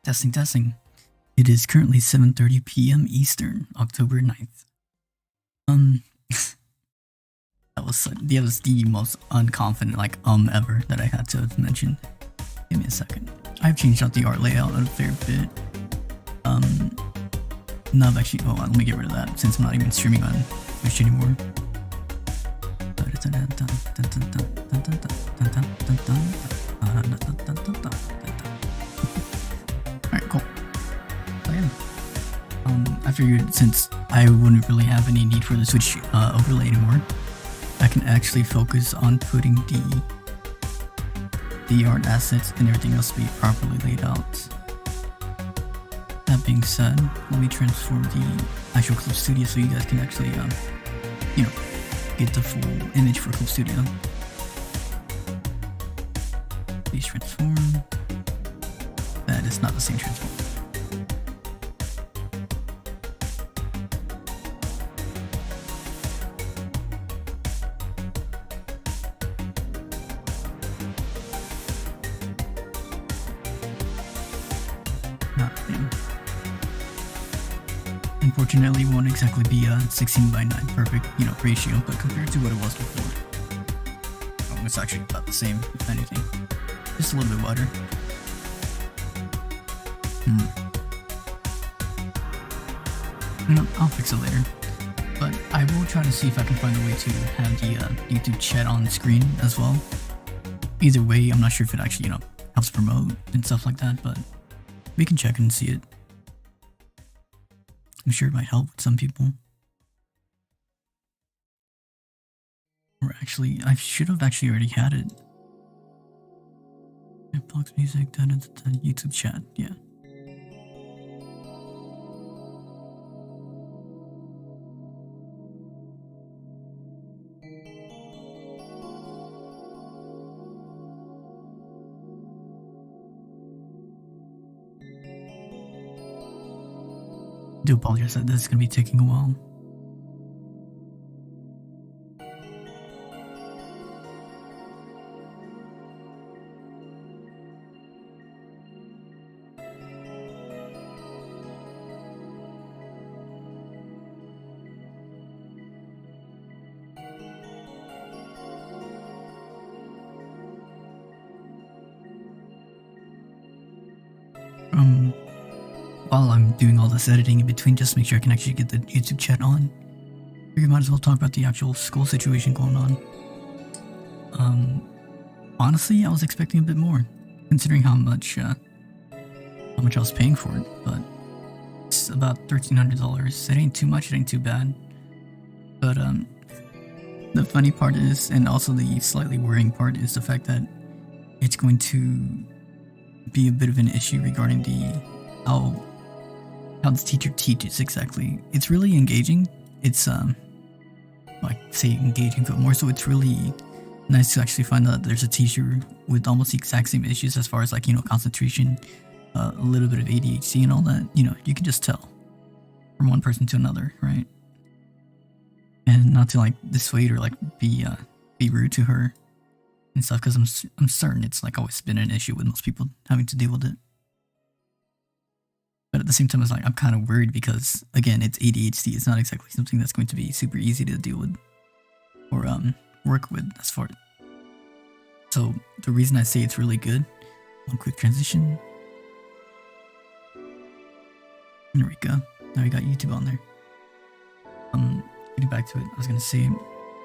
Testing, testing. It is currently 7:30 p.m. Eastern, October 9th. That was the most unconfident ever that I had to mention. Give me a second. I've changed out the art layout a fair bit. No, I've actually. Oh, let me get rid of that since I'm not even streaming on Twitch anymore. Alright, cool. So yeah. I figured since I wouldn't really have any need for the Switch overlay anymore, I can actually focus on putting the art assets and everything else to be properly laid out. That being said, let me transform the actual Clip Studio so you guys can actually, get the full image for Clip Studio. Please transform. That is not the same transform. Unfortunately, it won't exactly be a 16:9 perfect, ratio, but compared to what it was before, it's actually about the same, if anything. Just a little bit wider. I'll fix it later. But I will try to see if I can find a way to have the YouTube chat on screen as well. Either way, I'm not sure if it actually, helps promote and stuff like that, but we can check and see it. I'm sure it might help with some people. Or actually, I should have actually already had it. Box music, YouTube chat, yeah. I do apologize that this is going to be taking a while. While I'm doing all this editing in between, just to make sure I can actually get the YouTube chat on, we might as well talk about the actual school situation going on. Honestly, I was expecting a bit more, considering how much I was paying for it, but it's about $1,300. It ain't too much, it ain't too bad. But the funny part is, and also the slightly worrying part, is the fact that it's going to be a bit of an issue regarding how the teacher teaches exactly. It's really engaging. It's engaging, but more so it's really nice to actually find out that there's a teacher with almost the exact same issues as far as concentration, a little bit of ADHD and all that. You can just tell from one person to another, right? And not to dissuade or be rude to her and stuff, because I'm certain it's always been an issue with most people having to deal with it. But at the same time, it's I'm kind of worried because, again, it's ADHD. It's not exactly something that's going to be super easy to deal with or work with as far. So the reason I say it's really good, one quick transition. There we go. Now we got YouTube on there. Getting back to it, I was gonna say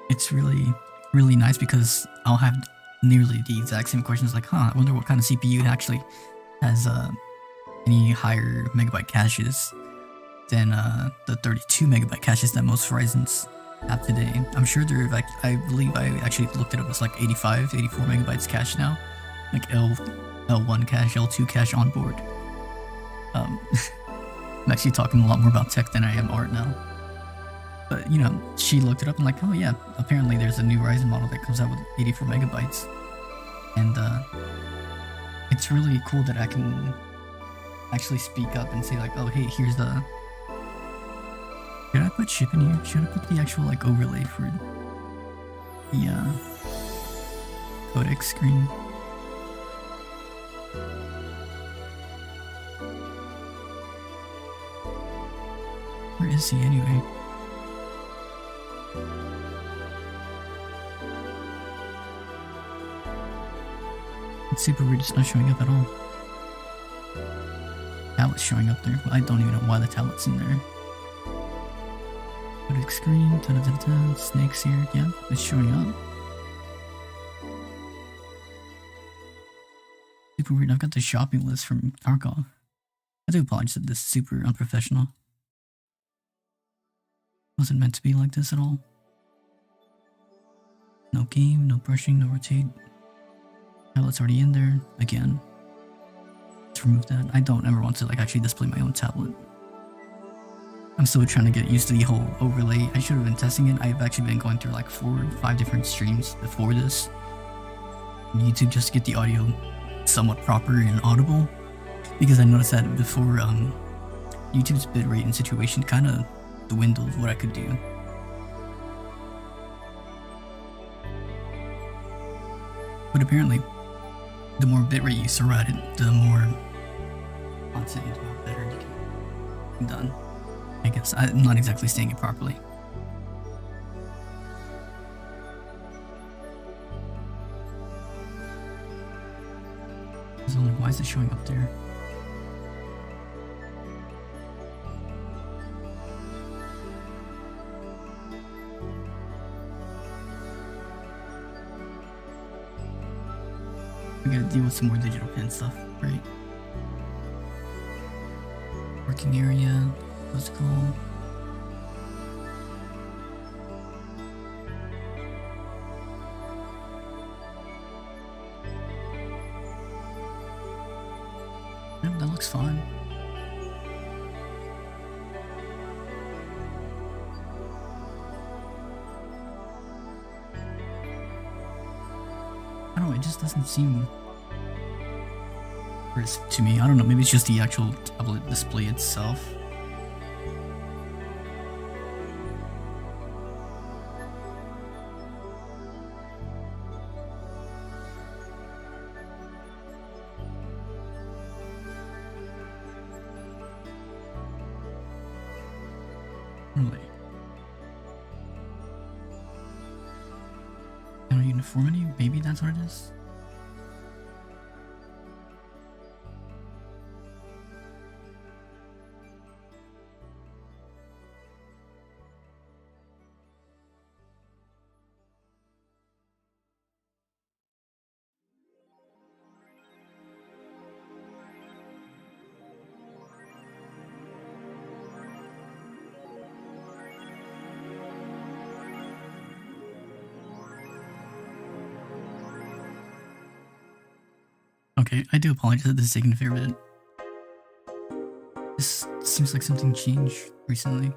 it's really, really nice because I'll have nearly the exact same questions. I wonder what kind of CPU actually has any higher megabyte caches than the 32 megabyte caches that most Verizons have today. I'm sure they're I believe I actually looked it up. It's 85, 84 megabytes cache now, L1 cache, L2 cache on board. I'm actually talking a lot more about tech than I am art now. But she looked it up and oh yeah, apparently there's a new Ryzen model that comes out with 84 megabytes, and it's really cool that I can actually speak up and say oh hey, here's the. Should I put ship in here? Should I put the actual overlay for the codec screen? is he anyway? It's super weird, it's not showing up at all. Tablet's showing up there. I don't even know why the tablet's in there. Big screen, snakes here. Yeah, it's showing up. Super weird. I've got the shopping list from Tarkov. I do apologize that this is super unprofessional. Wasn't meant to be like this at all. No game, no brushing, no rotate. Tablet's already in there. Again. Let's remove that. I don't ever want to like actually display my own tablet. I'm still trying to get used to the whole overlay. I should have been testing it. I've actually been going through like 4 or 5 different streams before this on YouTube just to get the audio somewhat proper and audible. Because I noticed that before YouTube's bitrate and situation kind of dwindled what I could do. But apparently, the more bitrate you throw at it, the more content and the better you can get done. I guess I'm not exactly saying it properly. So why is it showing up there? We gotta deal with some more digital pen stuff, right? Working area. Let's go. Yeah, that looks fine. I don't know, it just doesn't seem crisp to me. I don't know, maybe it's just the actual tablet display itself. Really? No uniformity? Maybe that's what it is? Okay, I do apologize that this is taking a fair bit. This seems like something changed recently.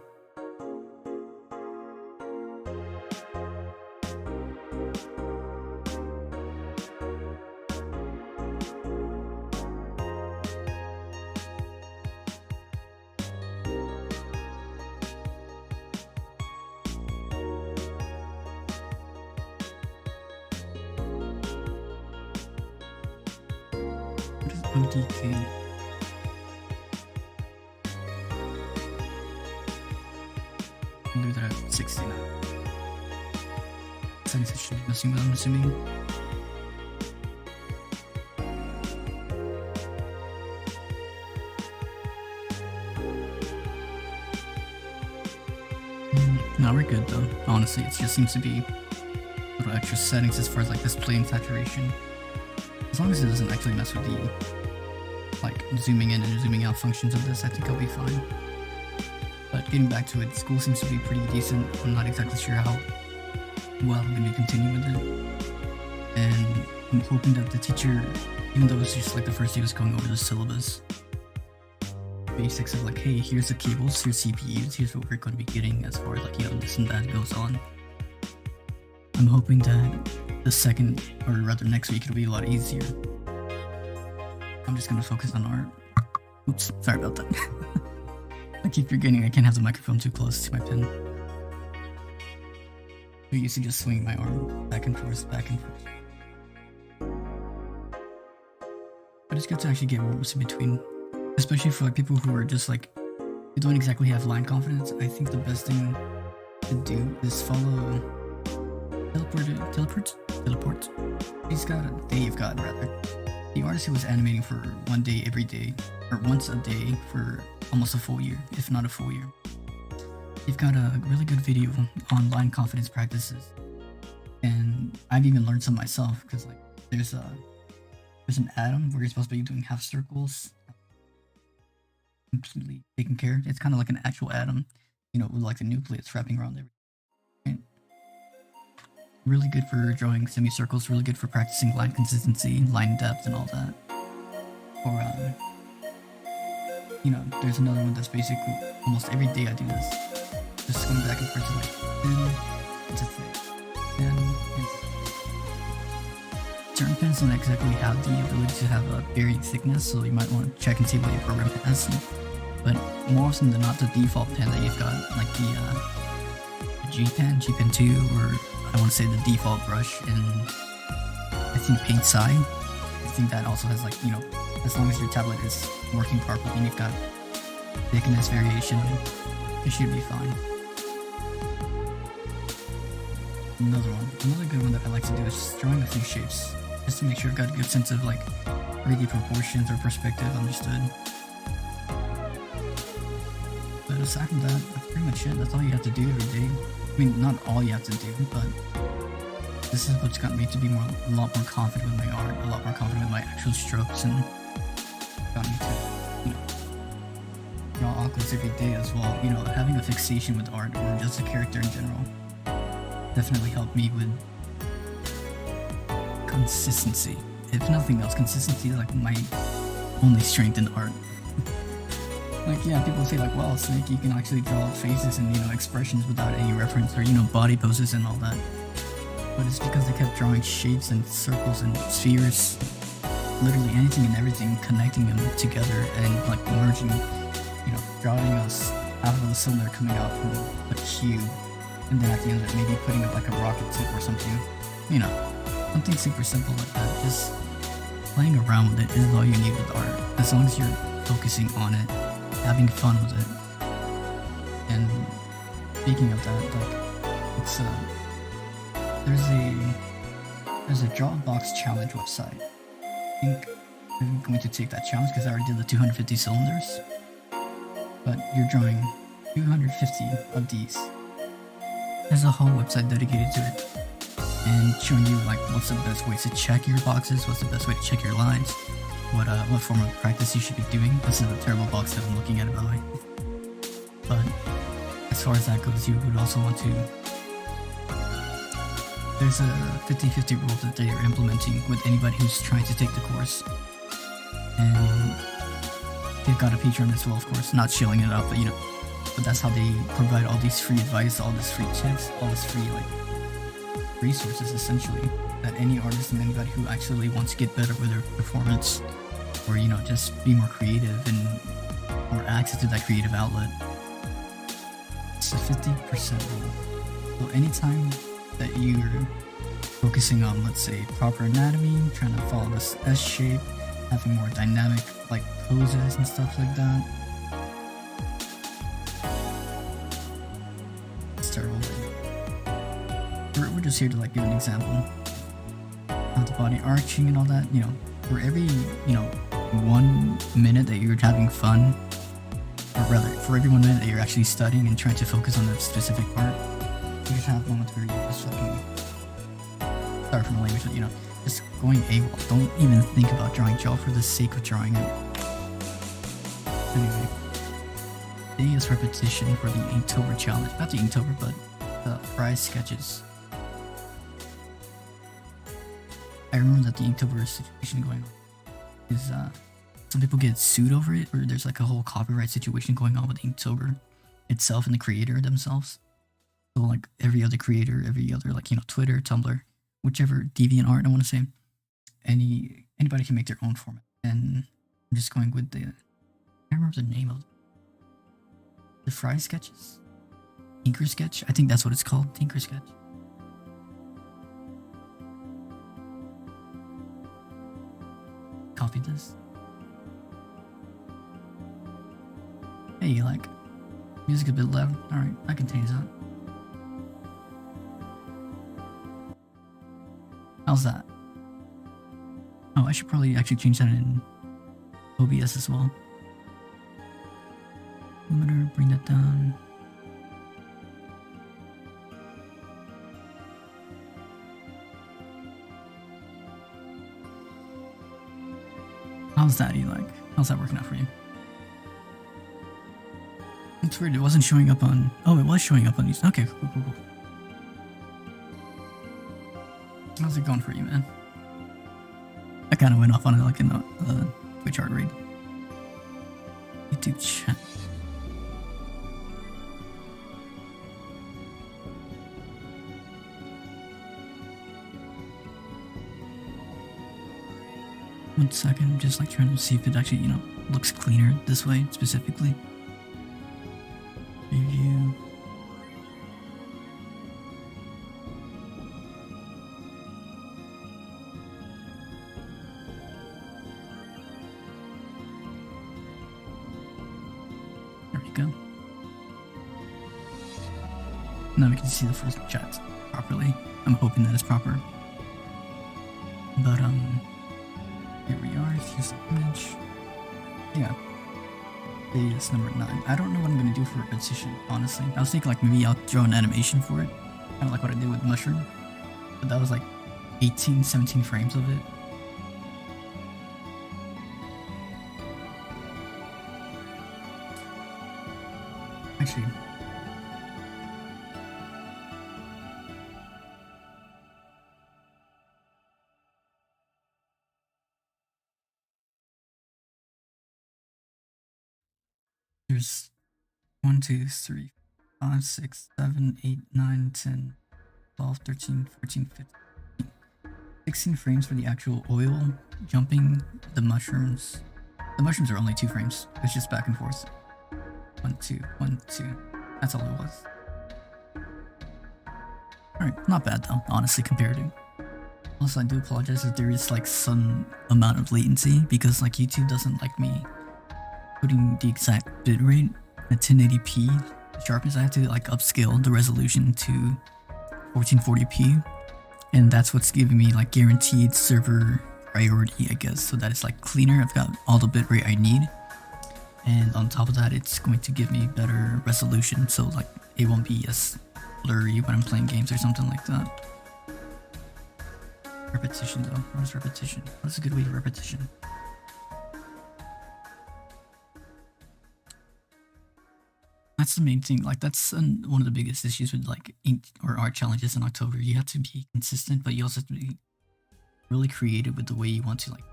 ODK. I'll leave that at 69. I guess I should be missing what I'm assuming. No, we're good though. Honestly, it just seems to be little extra settings as far as like display and saturation. As long as it doesn't actually mess with the like zooming in and zooming out functions of this, I think I'll be fine. But getting back to it, school seems to be pretty decent. I'm not exactly sure how well I'm going to continue with it. And I'm hoping that the teacher, even though it's just like the first day was going over the syllabus, basics of like, hey, here's the cables, here's CPUs, here's what we're going to be getting as far as like, you know, this and that goes on. I'm hoping that the second, or rather next week, it'll be a lot easier. I'm just going to focus on art. Oops, sorry about that. I keep forgetting I can't have the microphone too close to my pen. I used to just swing my arm back and forth, back and forth. But it's good to actually get what was in between. Especially for like people who are just like you don't exactly have line confidence, I think the best thing to do is follow teleport. Dave God rather. The artist who was animating for one day every day, or once a day for almost a full year, if not a full year. They've got a really good video on line confidence practices, and I've even learned some myself because like there's an atom where you're supposed to be doing half circles, completely taken care of. It's kind of like an actual atom, you know, with like the nucleus wrapping around everything. Right? Really good for drawing semicircles. Really good for practicing line consistency, line depth, and all that. Or you know, there's another one that's basically almost every day I do this. Just going back and forth to like thin to thick, thin and thick. Certain pens don't exactly have the ability to have a varying thickness, so you might want to check and see what your program has. But more often than not, the default pen that you've got, like the G Pen 2, or I want to say the default brush in I think Paint Sai. I think that also has like, you know, as long as your tablet is working properly and you've got thickness variation, it should be fine. Another good one that I like to do is just drawing a few shapes, just to make sure I've got a good sense of like 3D proportions or perspective understood. But aside from that, that's pretty much it. That's all you have to do every day. I mean, not all you have to do, but this is what's got me to be a lot more confident with my art, a lot more confident with my actual strokes, and got me to, you know, draw aquas every day as well. You know, having a fixation with art or just a character in general definitely helped me with consistency. If nothing else, consistency is like my only strength in art. Like, yeah, people say like, well, Snake, you can actually draw faces and, you know, expressions without any reference, or, you know, body poses and all that. But it's because I kept drawing shapes and circles and spheres, literally anything and everything, connecting them together and like merging, you know, drawing us out of the cylinder coming out from a cube, and then at the end of it, maybe putting up like a rocket tip or something, you know, something super simple like that. Just playing around with it is all you need with art, as long as you're focusing on it, having fun with it. And speaking of that, like, it's there's a Drawbox challenge website. I think I'm going to take that challenge because I already did the 250 cylinders, but you're drawing 250 of these. There's a whole website dedicated to it and showing you like what's the best ways to check your boxes, what's the best way to check your lines, what form of practice you should be doing. This is a terrible box that I'm looking at it, by the way. But as far as that goes, you would also want to, there's a 50-50 rule that they are implementing with anybody who's trying to take the course. And they've got a Patreon as well, of course, not shilling it out, but you know, but that's how they provide all these free advice, all this free tips, all this free like resources essentially, that any artist and anybody who actually wants to get better with their performance, or, you know, just be more creative and more access to that creative outlet. It's a 50% rule. So anytime that you're focusing on, let's say, proper anatomy, trying to follow this S shape, having more dynamic like poses and stuff like that, it's terrible. We're just here to like give an example. Not the body arching and all that, you know, for every, you know, 1 minute that you're having fun, or rather, for every 1 minute that you're actually studying and trying to focus on a specific part, you just have moments where you're just fucking, sorry for the language, but, you know, just going AWOL. Don't even think about drawing gel for the sake of drawing it. Anyway, today is repetition for the Inktober challenge. Not the Inktober, but the Fry sketches. I remember that the Inktober situation going on is some people get sued over it, or there's like a whole copyright situation going on with Inktober itself and the creator themselves. So like every other creator, every other, like, you know, Twitter, Tumblr, whichever DeviantArt I want to say, anybody can make their own format. And I'm just going with the, I can't remember the name of the Fry sketches, Tinker Sketch. I think that's what it's called, Tinker Sketch. Copy this. Hey, like, Music a bit loud. Alright, I can change that. How's that? Oh, I should probably actually change that in OBS as well. Limiter, bring that down. How's that, Eli? How's that working out for you? It's weird, it wasn't showing up on... Oh, it was showing up on these. Okay, cool. How's it going for you, man? I kind of went off on it like in the Twitch heart rate. YouTube chat. One second, I'm just like trying to see if it actually, looks cleaner this way specifically. Review. There we go. Now we can see the full chat properly. I'm hoping that it's proper. But here we are. Here's the image. Yeah. Is number 9. I don't know what I'm gonna do for repetition, honestly. I was thinking like maybe I'll throw an animation for it. Kind of like what I did with Mushroom. But that was like 18, 17 frames of it. Actually, there's 1, 2, 3, 5, 6, 7, 8, 9, 10, 12, 13, 14, 15, 16 frames for the actual oil jumping. The mushrooms are only 2 frames. It's just back and forth. 1, 2, 1, 2. That's all it was. Alright, not bad though, honestly, compared to. Also, I do apologize if there is like some amount of latency because like YouTube doesn't like me putting the exact bitrate at 1080p sharpness. I have to like upscale the resolution to 1440p, and that's what's giving me like guaranteed server priority, I guess, so that it's like cleaner. I've got all the bitrate I need, and on top of that it's going to give me better resolution, so like it won't be as blurry when I'm playing games or something like that. Repetition though, what is repetition? What's a good way to repetition? That's the main thing. Like that's one of the biggest issues with like ink or art challenges in October. You have to be consistent, but you also have to be really creative with the way you want to like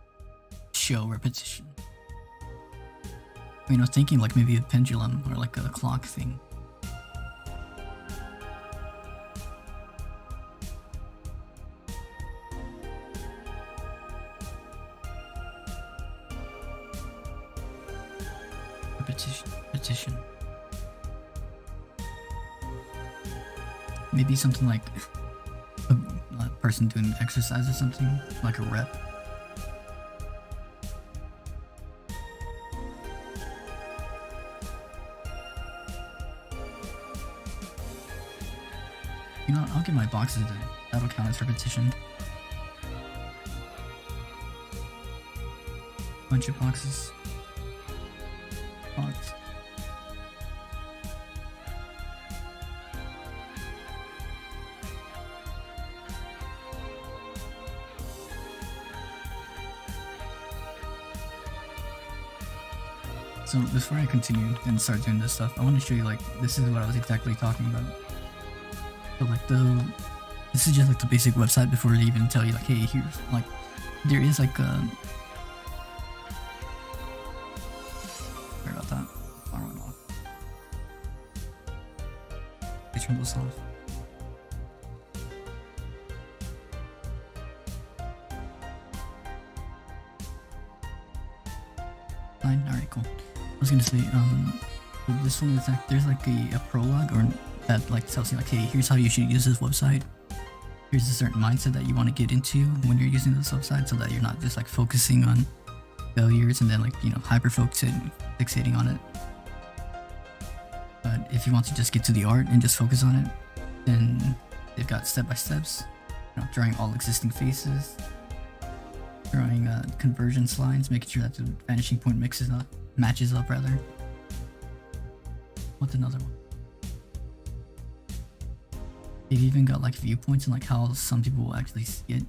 show repetition. I mean, I was thinking like maybe a pendulum or like a clock thing. Repetition. Maybe something like a person doing exercise or something, like a rep. You know what, I'll get my boxes today. That'll count as repetition. Bunch of boxes. Box. So before I continue and start doing this stuff, I want to show you like this is what I was exactly talking about. So like this is just like the basic website before they even tell you like, hey, here's like there is like a. Sorry about that. I went off. I turned this off. Fine. All right, cool. I was gonna say, this one is like there's like a prologue or that like tells you like, hey, here's how you should use this website. Here's a certain mindset that you want to get into when you're using this website, so that you're not just like focusing on failures and then like hyper fixating on it. But But if you want to just get to the art and just focus on it, then they've got step-by-steps, drawing all existing faces, drawing convergence lines, making sure that the vanishing point matches up rather. What's another one? They've even got like viewpoints and like how some people will actually see it.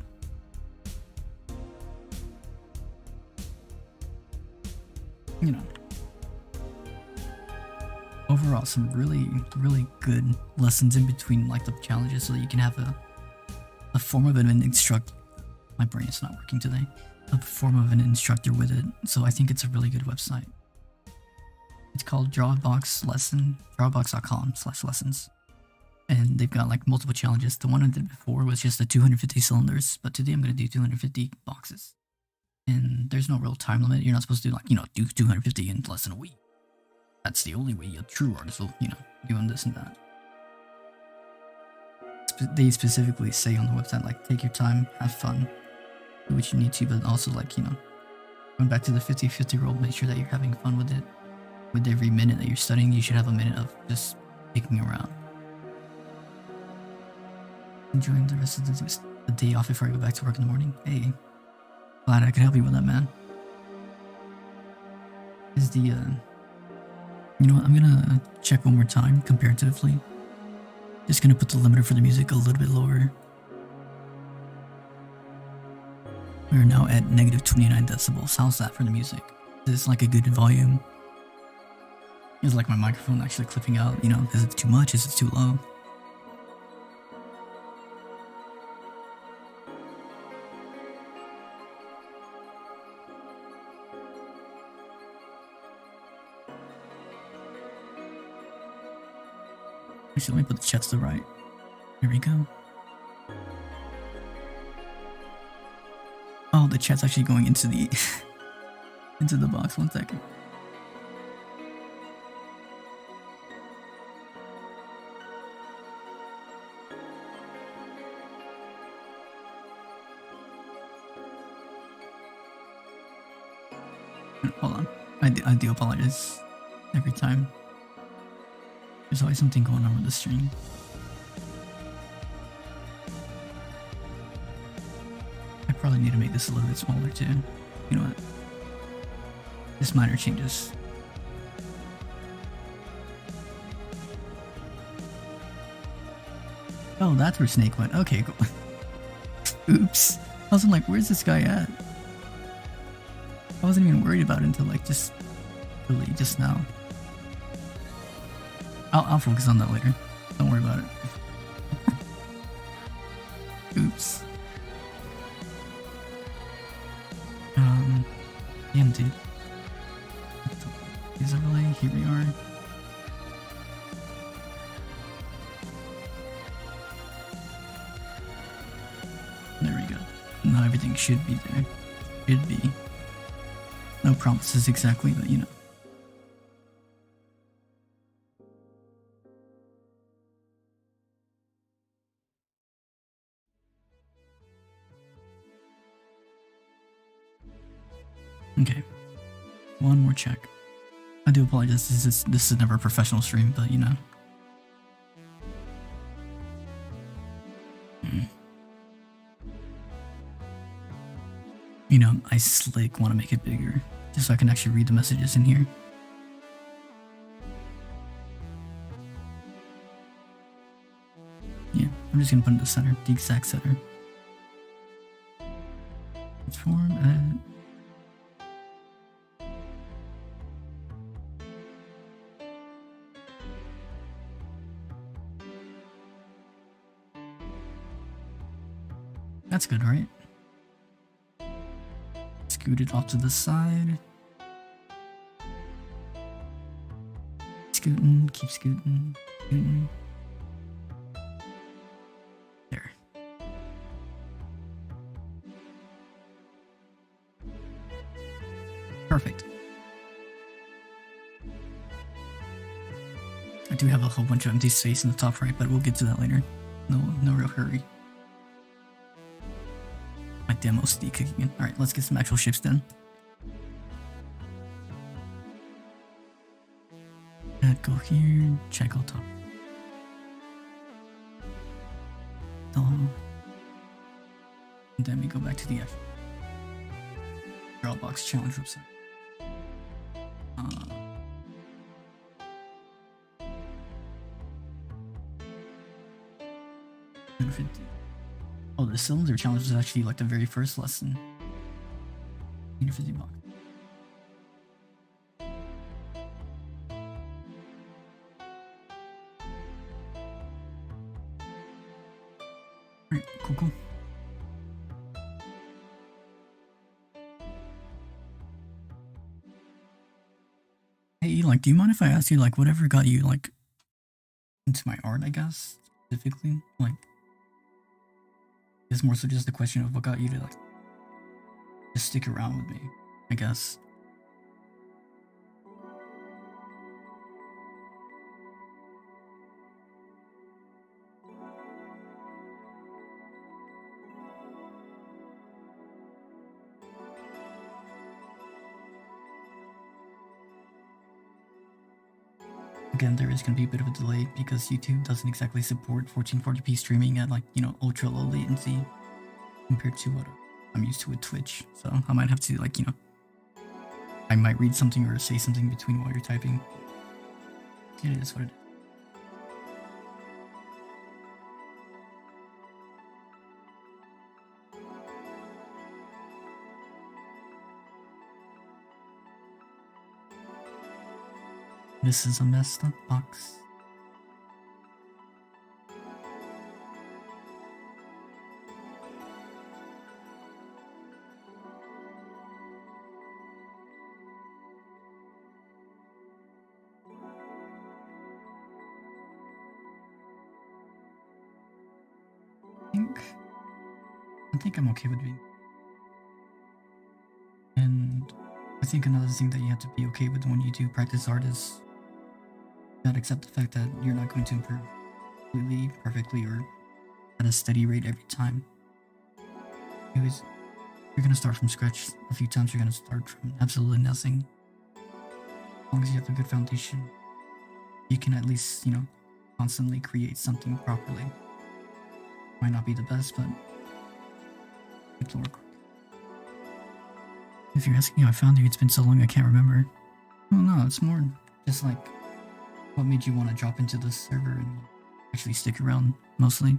Overall, some really good lessons in between like the challenges, so that you can have a form of an instructor. My brain is not working today. A form of an instructor with it. So I think it's a really good website. It's called drawbox.com/lessons. And they've got like multiple challenges. The one I did before was just the 250 cylinders, but today I'm going to do 250 boxes. And there's no real time limit. You're not supposed to do 250 in less than a week. That's the only way a true artist will, doing this and that. They specifically say on the website, like, take your time, have fun, do what you need to, but also, like, going back to the 50-50 rule, make sure that you're having fun with it. With every minute that you're studying, you should have a minute of just kicking around. Enjoying the rest of the day off before I go back to work in the morning. Hey, glad I could help you with that, man. Is the, you know what, I'm gonna check one more time, comparatively. Just gonna put the limiter for the music a little bit lower. We're now at -29 decibels. How's that for the music? Is this like a good volume? Is like my microphone actually clipping out? Is it too much? Is it too low? Actually, let me put the chat to the right. Here we go. Oh, the chat's actually going into the into the box. 1 second. Hold on. I do apologize every time. There's always something going on with the stream. I probably need to make this a little bit smaller too. You know what? Just minor changes. Oh, that's where Snake went. Okay, cool. Oops. I was like, where's this guy at? I wasn't even worried about it until like just now. I'll focus on that later. Don't worry about it. Oops. Damn, dude. Is overlay? Here we are. There we go. Now everything should be there. Should be. No promises exactly, but Okay, one more check. I do apologize. This is never a professional stream, but I slick want to make it bigger, just so I can actually read the messages in here. Yeah, I'm just gonna put it in the center, the exact center. Transform, edit. That's good, right? Scoot it off to the side. Scooting, keep scooting, scooting. There. Perfect. I do have a whole bunch of empty space in the top right, but we'll get to that later. No real hurry. My demo SD kicking in. Alright, let's get some actual shapes done. that, go here, check out top. And then we go back to the actual Dropbox challenge website. 150. Oh, the cylinder challenge was actually like the very first lesson. 150 bucks. Alright, cool. Hey, like, do you mind if I ask you, like, whatever got you, like, into my art, I guess, specifically? Like, it's more so just the question of what got you to, like, just stick around with me, I guess. Again, there is going to be a bit of a delay because YouTube doesn't exactly support 1440p streaming at, like, you know, ultra low latency compared to what I'm used to with Twitch. So I might have to, like, you know, I might read something or say something between while you're typing. It is what it is. This is a messed up box. I think I'm okay with being. And I think another thing that you have to be okay with when you do practice art is not accept the fact that you're not going to improve completely, perfectly, or at a steady rate every time. Anyways, you're gonna start from scratch. A few times you're gonna start from absolutely nothing. As long as you have a good foundation, you can at least, you know, constantly create something properly. Might not be the best, but it'll work. If you're asking how I found you, it's been so long I can't remember. Well, no, it's more just like what made you want to drop into this server and actually stick around, mostly.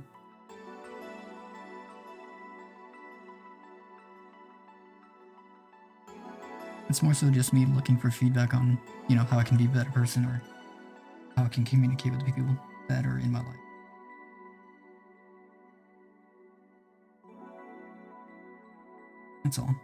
It's more so just me looking for feedback on, you know, how I can be a better person or how I can communicate with people that are in my life. That's all.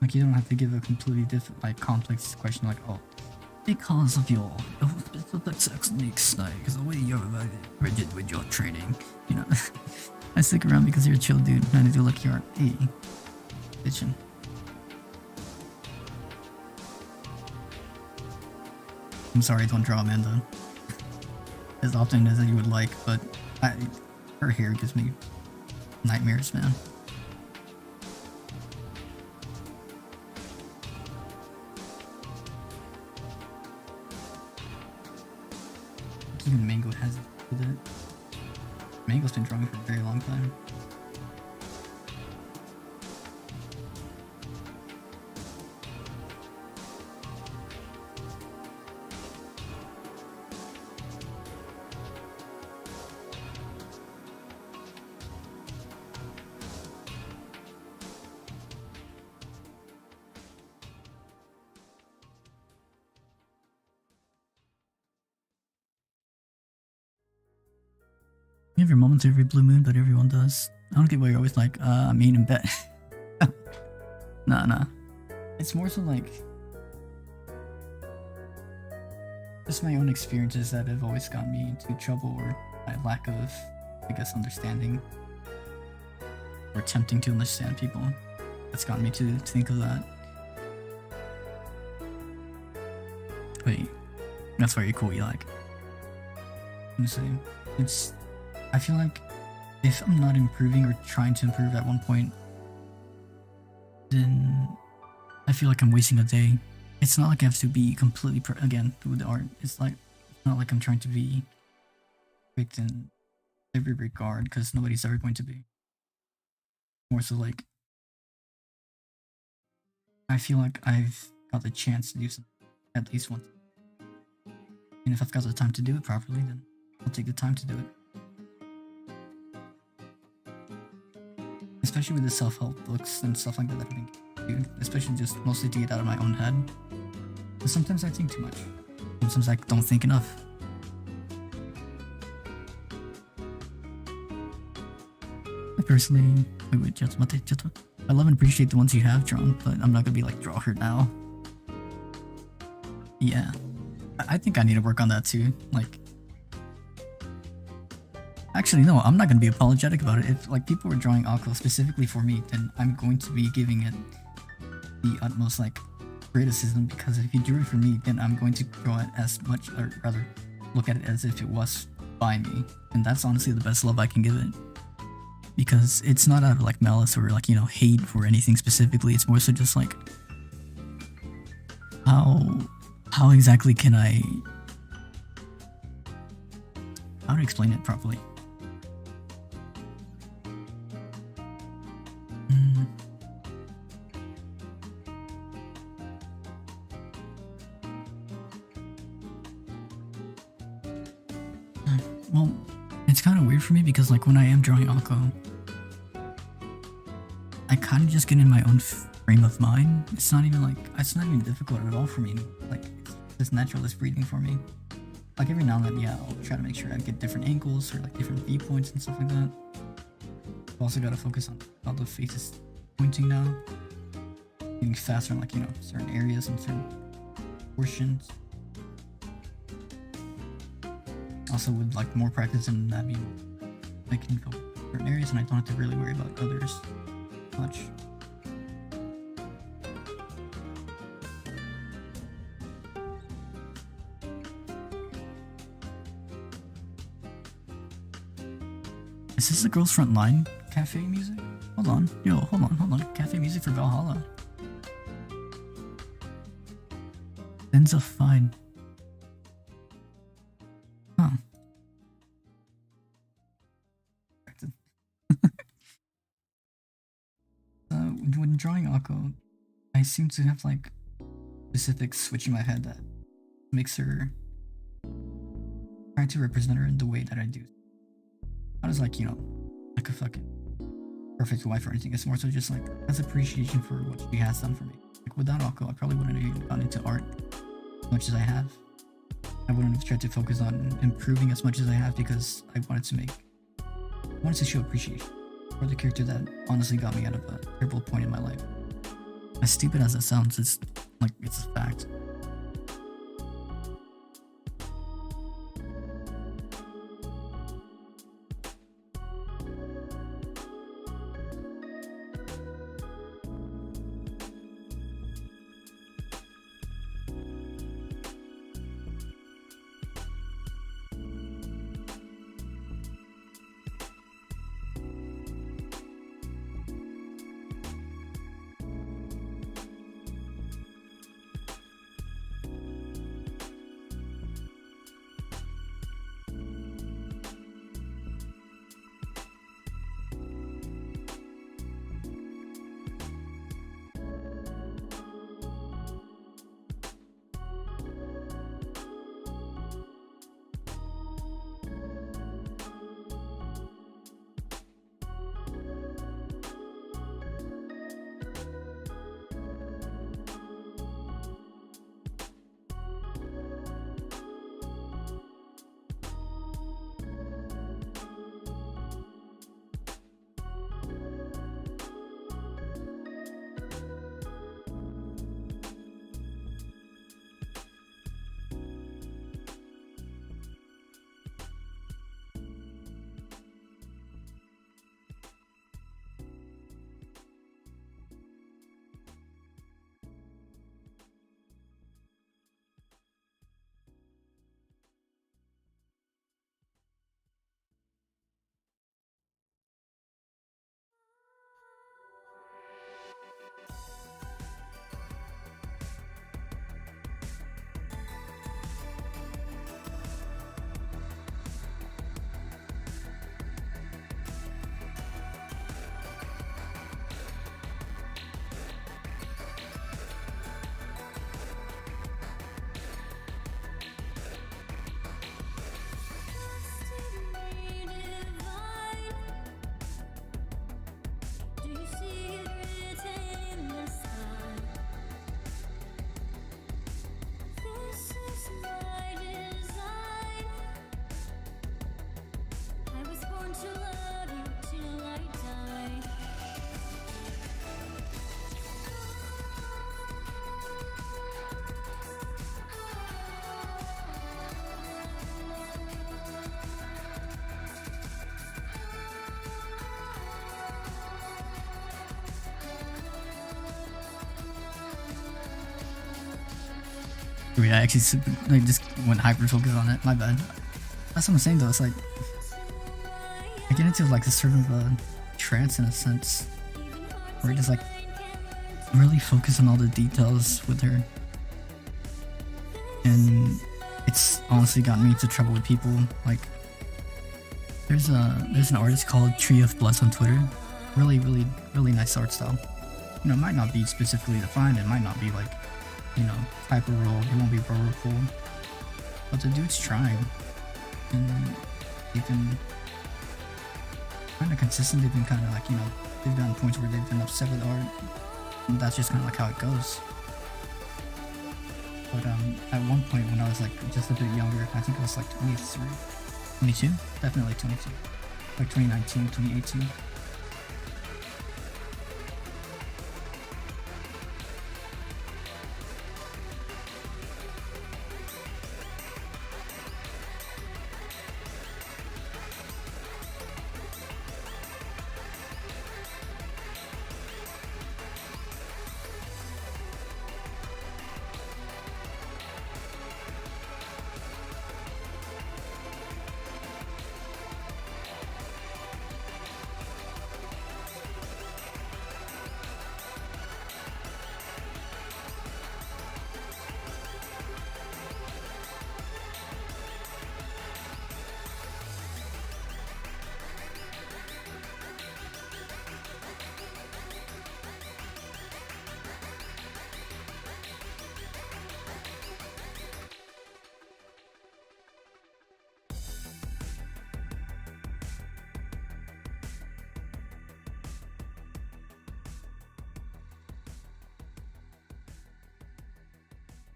Like, you don't have to give a completely different, like, complex question like, oh, because of your specific techniques, like, the way you're rigid with your training, you know. I stick around because you're a chill dude, and I do like your art. Hey, bitchin'. I'm sorry I don't draw Amanda as often as you would like, but her hair gives me nightmares, man. Even Mango has it with it. Mango's been drawing for a very long time. You have your moments every blue moon, but everyone does. I don't get why you're always like, I mean in bed. Nah. It's more so like just my own experiences that have always gotten me into trouble, or my lack of, I guess, understanding or attempting to understand people. That's gotten me to think of that. Wait, that's very cool. You like? Let me see. It's. I feel like if I'm not improving or trying to improve at one point, then I feel like I'm wasting a day. It's not like I have to be completely again with the art. It's not like I'm trying to be perfect in every regard because nobody's ever going to be. More so like I feel like I've got the chance to do something at least once. And if I've got the time to do it properly, then I'll take the time to do it. Especially with the self-help books and stuff like that I've been doing, especially just mostly to get out of my own head. But sometimes I think too much. Sometimes I don't think enough. I personally, I love and appreciate the ones you have drawn, but I'm not gonna be like, draw her now. Yeah. I think I need to work on that too. Like, actually, no, I'm not gonna be apologetic about it. If like people were drawing Akko specifically for me, then I'm going to be giving it the utmost like criticism, because if you drew it for me, then I'm going to draw it as much, or rather, look at it as if it was by me, and that's honestly the best love I can give it. Because it's not out of like malice or like, you know, hate for anything specifically. It's more so just like, how exactly can I, how to explain it properly? Well, it's kind of weird for me because like when I am drawing Akko, I kind of just get in my own frame of mind. It's not even difficult at all for me. Like, it's just natural, it's breathing for me. Like every now and then, yeah, I'll try to make sure I get different angles or like different viewpoints and stuff like that. I've also got to focus on how the face is pointing now. Getting faster in like, you know, certain areas and certain portions. Also with like more practice in that, I can focus on certain areas and I don't have to really worry about others much. Is this the Girls Frontline cafe music? Hold on. Yo, hold on. Cafe music for Valhalla. Ends up fine. Huh. When drawing Akko, I seem to have like specific switch in my head that makes her try to represent her in the way that I do. Not as like, you know, like a fucking perfect wife or anything. It's more so just like as appreciation for what she has done for me. Like without Akko, I probably wouldn't have even gone into art as much as I have. I wouldn't have tried to focus on improving as much as I have because I wanted to show appreciation for the character that honestly got me out of a terrible point in my life. As stupid as it sounds, it's a fact. to love you till I die. Wait, I actually like just went hyper focused on it. My bad. That's what I'm saying though. It's like I get into like a sort of a trance in a sense, where I just like really focus on all the details with her, and it's honestly gotten me into trouble with people. Like there's an artist called Tree of Bloods on Twitter. Really nice art style. You know, it might not be specifically defined. It might not be like, you know, hyper roll. It won't be powerful, but the dude's trying, and they've been kind of consistent. They've been kind of like, you know, they've gotten points where they've been upset with art, and that's just kind of like how it goes. But at one point when I was like just a bit younger, I think I was like 23, 22, definitely 22, like 2019, 2018.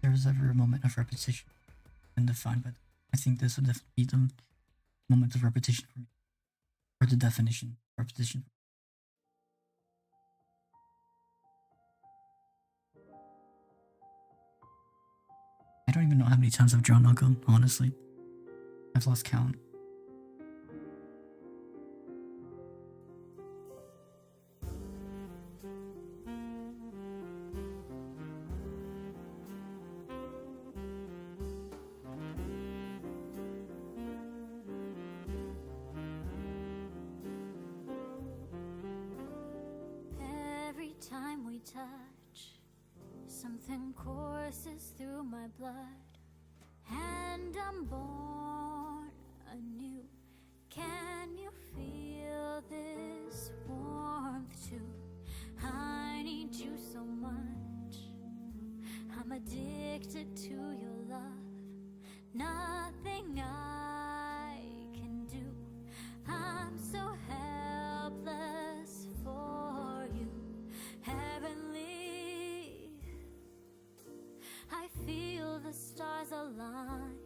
There was ever a moment of repetition and defined by that. I think this would definitely be the moment of repetition for me, or the definition of repetition. I don't even know how many times I've drawn Uncle, honestly. I've lost count. Every time we touch, something courses through my blood, and I'm born anew. Can you feel this warmth too? I need you so much. I'm addicted to your love. Nothing I can do. I'm so helpless for you. Heavenly, I feel the stars align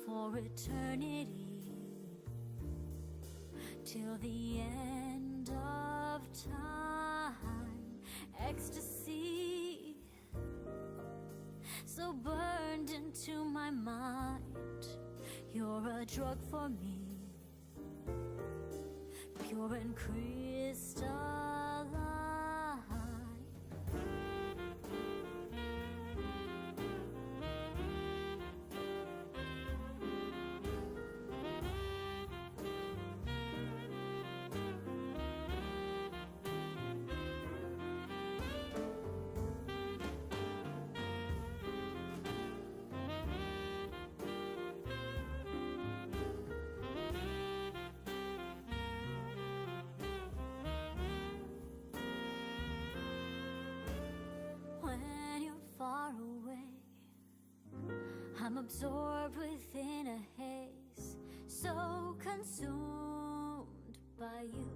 for eternity, till the end of time. Ecstasy, so burned into my mind. You're a drug for me, pure and crystalline. I'm absorbed within a haze, so consumed by you.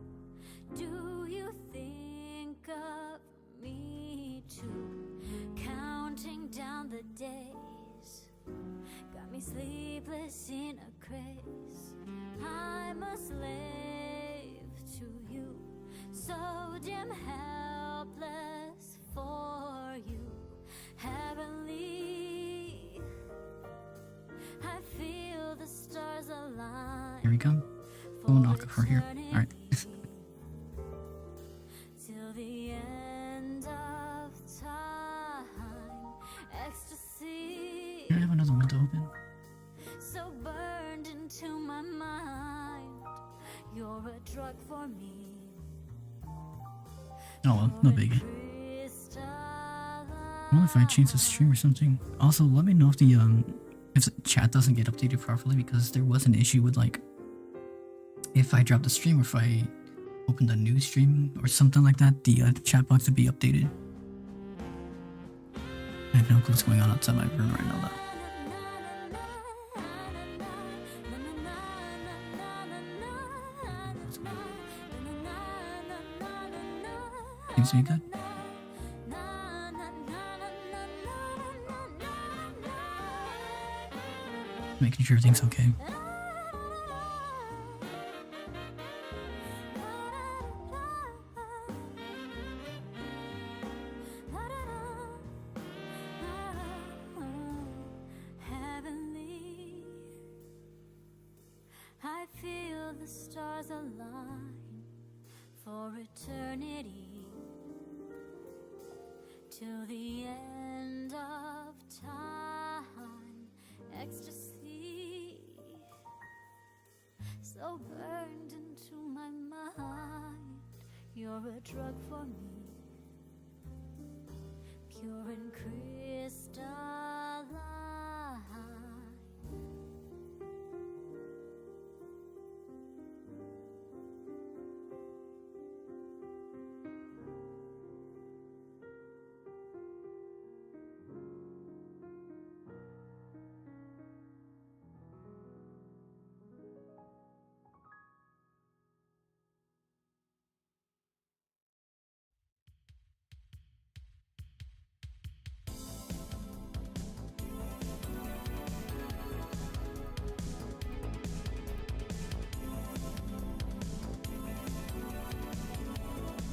Do you think of me too? Counting down the days, got me sleepless in a craze. I'm a slave to you, so damn helpless for you. Heavenly, I feel the stars align. Here we go. Oh, knock for here. Alright. Till the end of time, ecstasy. I have another window open. So burned into my mind, you're a drug for me. Oh well, no biggie. I wonder if I change the stream or something. Also, let me know if the chat doesn't get updated properly, because there was an issue with like if I drop the stream or if I opened a new stream or something like that, the chat box would be updated. I have no clue what's going on outside my room right now though. Seems to be good. Making sure everything's okay. Heavenly, I feel the stars align for eternity, till the end of time. Ecstasy, so burned into my mind, you're a drug for me, pure and crystalline.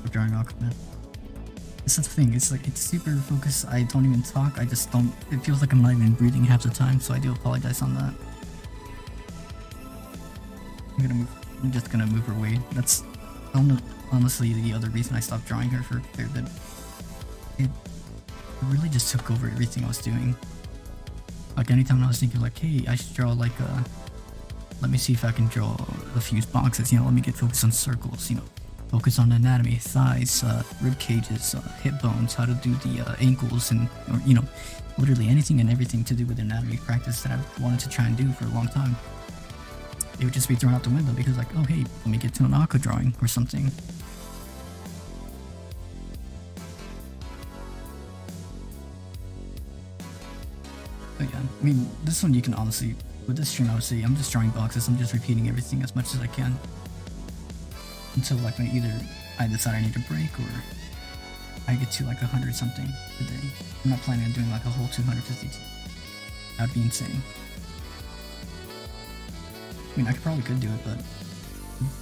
Drawing Aquaman. This is the thing, it's like, it's super focused. I don't even talk, I just don't, it feels like I'm not even breathing half the time, so I do apologize on that. I'm just gonna move her away. That's honestly the other reason I stopped drawing her for a fair bit. It really just took over everything I was doing. Like anytime I was thinking like, hey, I should draw like let me see if I can draw a few boxes, you know, let me get focused on circles, you know. Focus on anatomy, thighs, rib cages, hip bones, how to do the ankles, and or, you know, literally anything and everything to do with anatomy practice that I wanted to try and do for a long time. It would just be thrown out the window because like, oh hey, let me get to an aqua drawing or something. But yeah, I mean, this one you can honestly, with this stream I would say I'm just drawing boxes, I'm just repeating everything as much as I can. Until like when either I decide I need a break or I get to like 100 something a day. I'm not planning on doing like a whole 250. That'd be insane. I mean, I probably could do it, but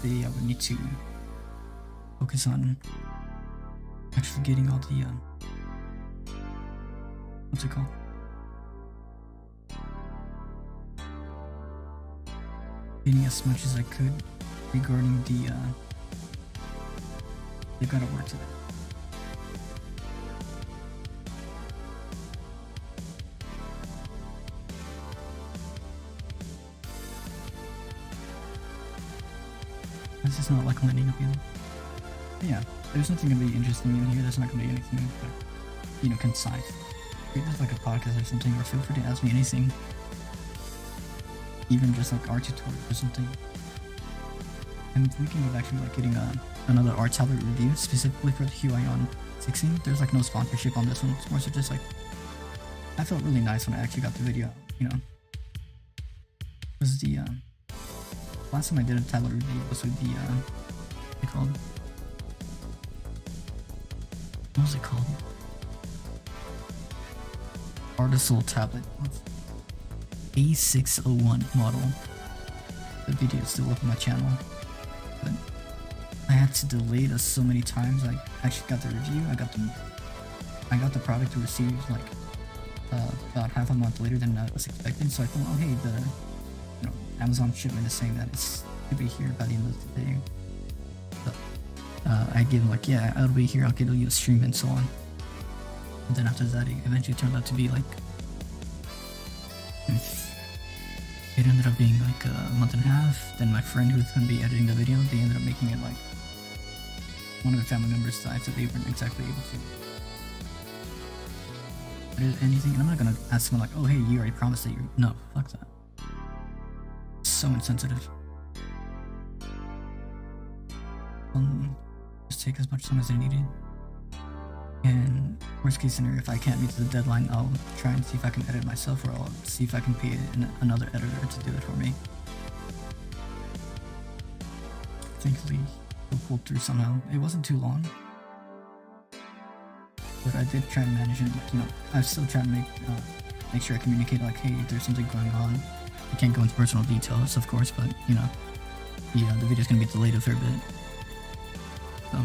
I would need to focus on actually getting all the what's it called? Getting as much as I could regarding the they've got to work to that. This is not like landing up either. But yeah, there's nothing gonna be interesting in here. There's not gonna be anything but, you know, concise. If it's like a podcast or something, or feel free to ask me anything. Even just like art tutorial or something. I'm thinking of actually like getting another art tablet review specifically for the Huion 16. There's like no sponsorship on this one. It's more so just like, I felt really nice when I actually got the video, you know. It was the last time I did a tablet review was with the what's it called? What was it called? Artisol tablet. A601 model. the video is still up on my channel, but I had to delay it so many times. I actually got the review. I got the product received like about half a month later than I was expecting. So I thought, oh hey, the Amazon shipment is saying that it's to be here by the end of the day. But I gave them like, yeah, it'll be here. I'll get you a stream and so on. And then after that, it eventually turned out to be like, it ended up being like a month and a half. Then my friend who was going to be editing the video, they ended up making it like one of the family members died, so they weren't exactly able to do anything. And I'm not going to ask someone like, oh hey, you already promised that you... No, fuck that. So insensitive. Just take as much time as I needed. And worst case scenario, if I can't meet the deadline, I'll try and see if I can edit myself, or I'll see if I can pay another editor to do it for me. Thankfully, we pulled through somehow. It wasn't too long, but I did try and manage it. I still try to make sure I communicate like, hey, if there's something going on. I can't go into personal details, of course, but the video's gonna be delayed a fair bit. So.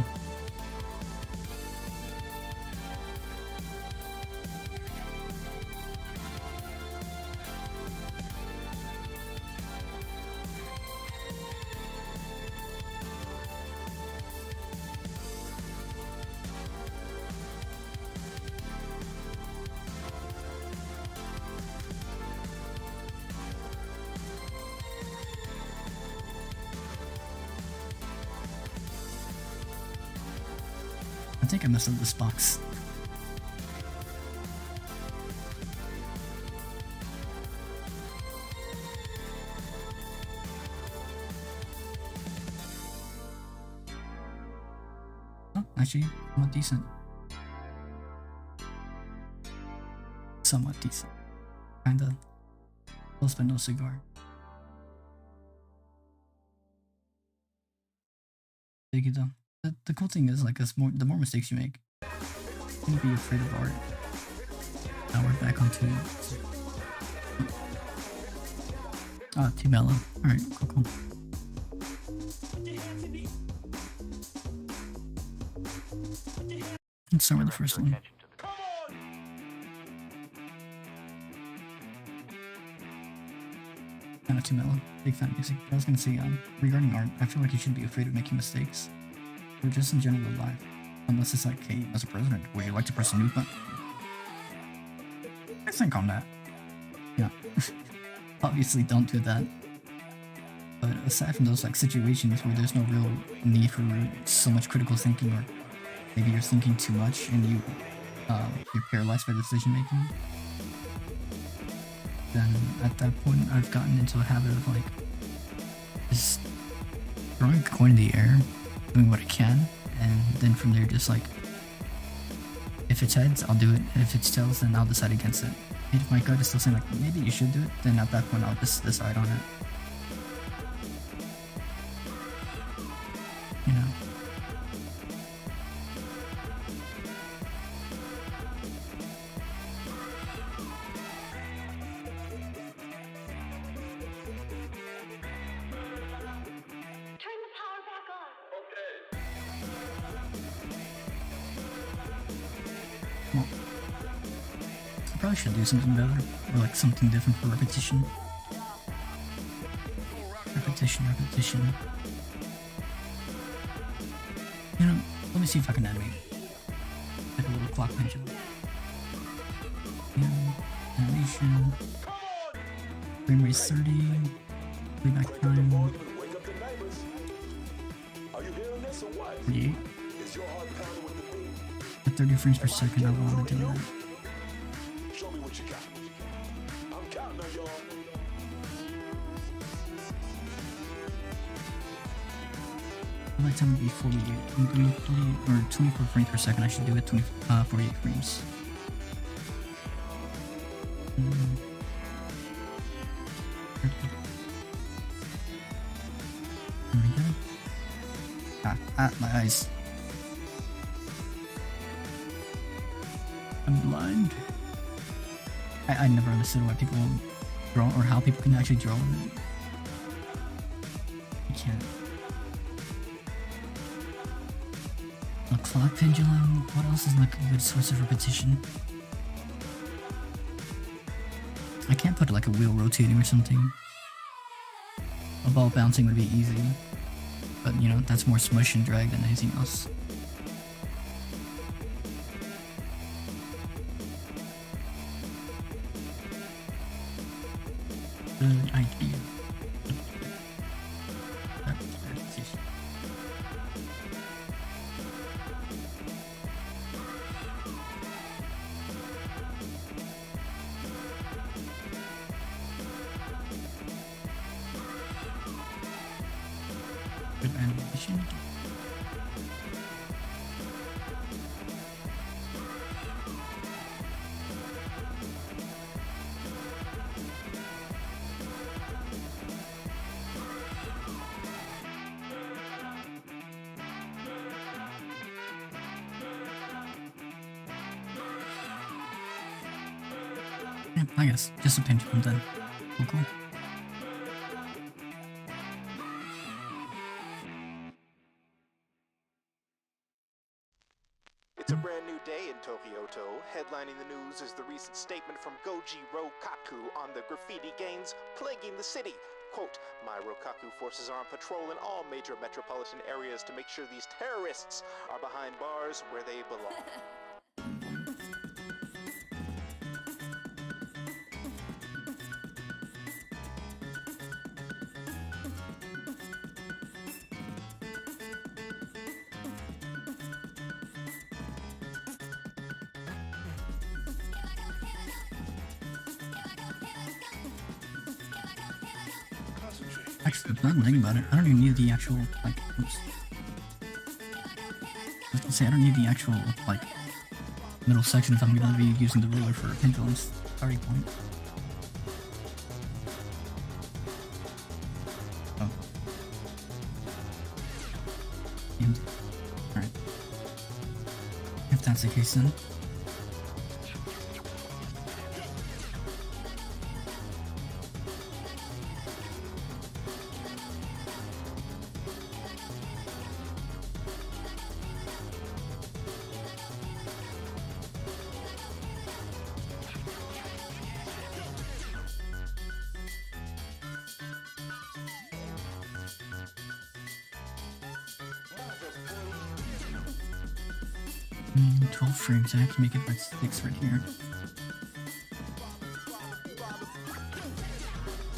I think I messed up this box. Oh, actually, somewhat decent. Somewhat decent. Kinda. Close but no cigar. Take it down. The cool thing is, like, the more mistakes you make, don't be afraid of art. Now we're back onto T-Mello. Alright, cool. Let's start with the first one. T-Mello, big fan of music. I was gonna say, regarding art, I feel like you shouldn't be afraid of making mistakes. Or just in general in life. Unless it's like, hey, as a president, would you like to press a new button? I think on that. Yeah. Obviously don't do that. But aside from those like situations where there's no real need for so much critical thinking, or maybe you're thinking too much and you're paralyzed by decision making, then at that point I've gotten into a habit of like just throwing a coin in the air, doing what I can, and then from there just like, if it's heads, I'll do it. If it's tails, then I'll decide against it. And if my gut is still saying like, maybe you should do it, then at that point I'll just decide on it. You know. Well, I probably should do something better, or like something different for repetition. Repetition. Let me see if I can animate like a little clock pendulum. Animation. Frame rate 30. Playback time. 48. At 30 frames per second, I want to do that. My time would be 48. I'm doing 48 or 24 frames per second. I should do it 48 frames. There we go. My eyes. I'm blind. I never understood why people draw, or how people can actually draw A clock pendulum. What else is like a good source of repetition? I can't put like a wheel rotating or something. A ball bouncing would be easy, but you know, that's more smush and drag than anything else. Good idea. Good animation. Yeah, I guess just a pendulum then. Cool. It's a brand new day in Tokyoto. Headlining the news is the recent statement from Goji Rokaku on the graffiti gangs plaguing the city. Quote, my Rokaku forces are on patrol in all major metropolitan areas to make sure these terrorists are behind bars where they belong. Actually, now that I'm thinking about it, I don't even need the actual, like, oops. I was gonna say, I don't need the actual, like, middle section if I'm gonna be using the ruler for pendulums. Starting point. Oh. And, alright. If that's the case then. Mm, 12 frames, I have to make it like 6 right here.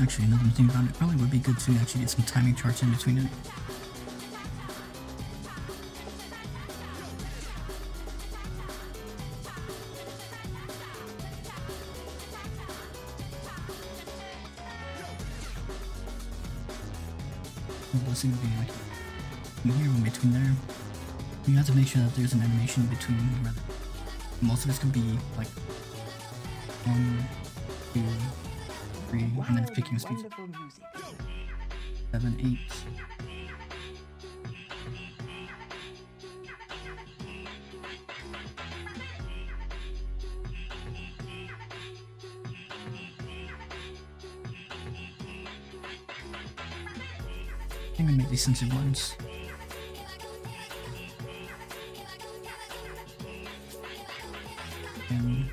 Actually, another thing about it, probably would be good to actually get some timing charts in between it. Those seem to be like in here, in between there. You have to make sure that there's an animation between where most of it's gonna be like 1, 2, 3, and then it's picking a speed. 7, 8. I think I make these censored lines. And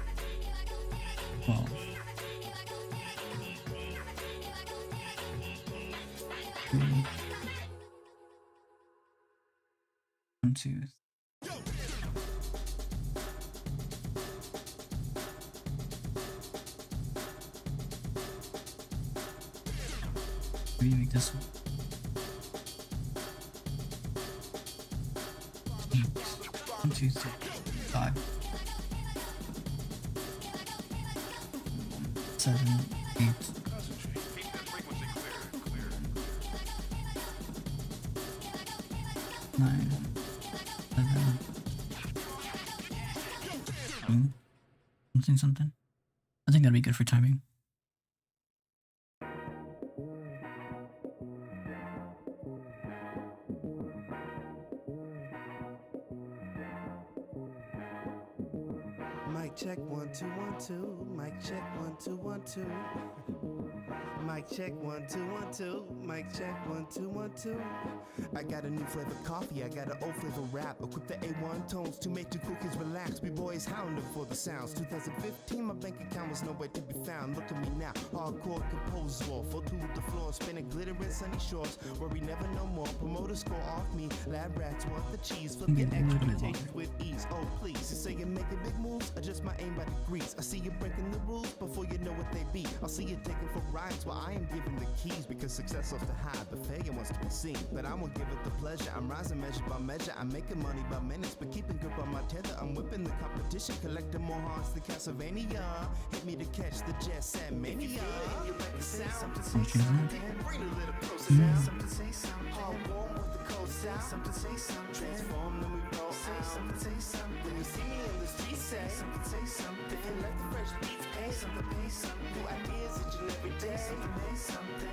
12. 3. 1, 2. Maybe make this one. 1, 2, 3, 5. 7, 8. 9, 11. Something. I think that'd be good for timing. Mic check 1 2 1 2. Mic check 1 2 1 2. Mic check 1 2 1 2. Mic check 1 2 1 2. I got a new flavor coffee. I got an old flavor rap. Equip the A1 tones to make the cool kids relax. We boys hounding for the sounds. 2015, my bank account was nowhere to be found. Look at me now, hardcore composer. Fall to the floor, spinning glitter in sunny shores. Where we never know more. Promoters score off me. Lab rats want the cheese. Flip your expectations with ease. Oh please, you say you're making big moves. Adjust my aim by degrees. I see you breaking the rules before you know what they be. I'll see you taking for rides while I am giving the keys. Because success loves to hide, but failure wants to be seen. But I won't give it the pleasure. I'm rising measure by measure. I'm making money by minutes, but keeping grip on my tether. I'm whipping the competition, collecting more hearts than Castlevania. Hit me to catch the jet set mania. You like the sound, something say something. Bring a little closer now. Something say something. Hard warm with the cold sound. Something say something. Transform, then we roll. Say something, say something. When you see me in the streets, say something, say something. If you let the fresh beats pay something, pay something. New ideas each and every day. Something, pay something.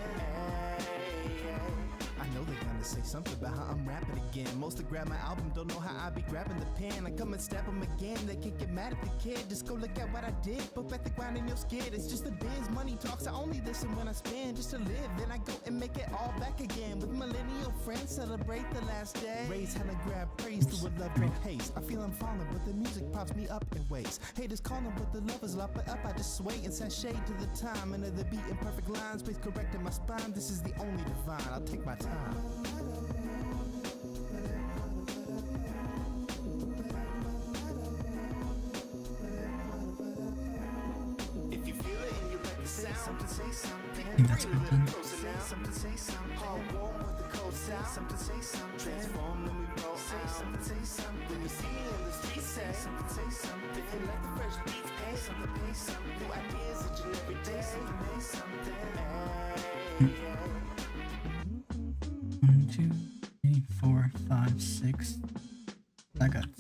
I know they're gonna say something about how I'm rapping again. Most that grab my album don't know how I be grabbing the pen. I come and stab them again, they can't get mad at the kid. Just go look at what I did, put back the grind in your skid. It's just a biz, money talks, I only listen when I spend. Just to live, then I go and make it all back again. With millennial friends, celebrate the last day. Raise hell and grab praise to a love great haste. I feel I'm falling, but the music props me up in ways. Haters calling, but the lovers lop it up. I just sway and sashay to the time. Into the beat in perfect lines, space correcting my spine. This is the only divine, I'll take my time. If you feel it and you like the sound, something say something. I think that's well done. Something say something. Hard warm with the cold sound. Something say something. Transform, then we roll. Say something, say something. When you see me in the street, say something, say something. If you like the fresh beats, pay something, pay something. New ideas each and every day. Something, pay something. 1 2 3 4 5 6. I got it.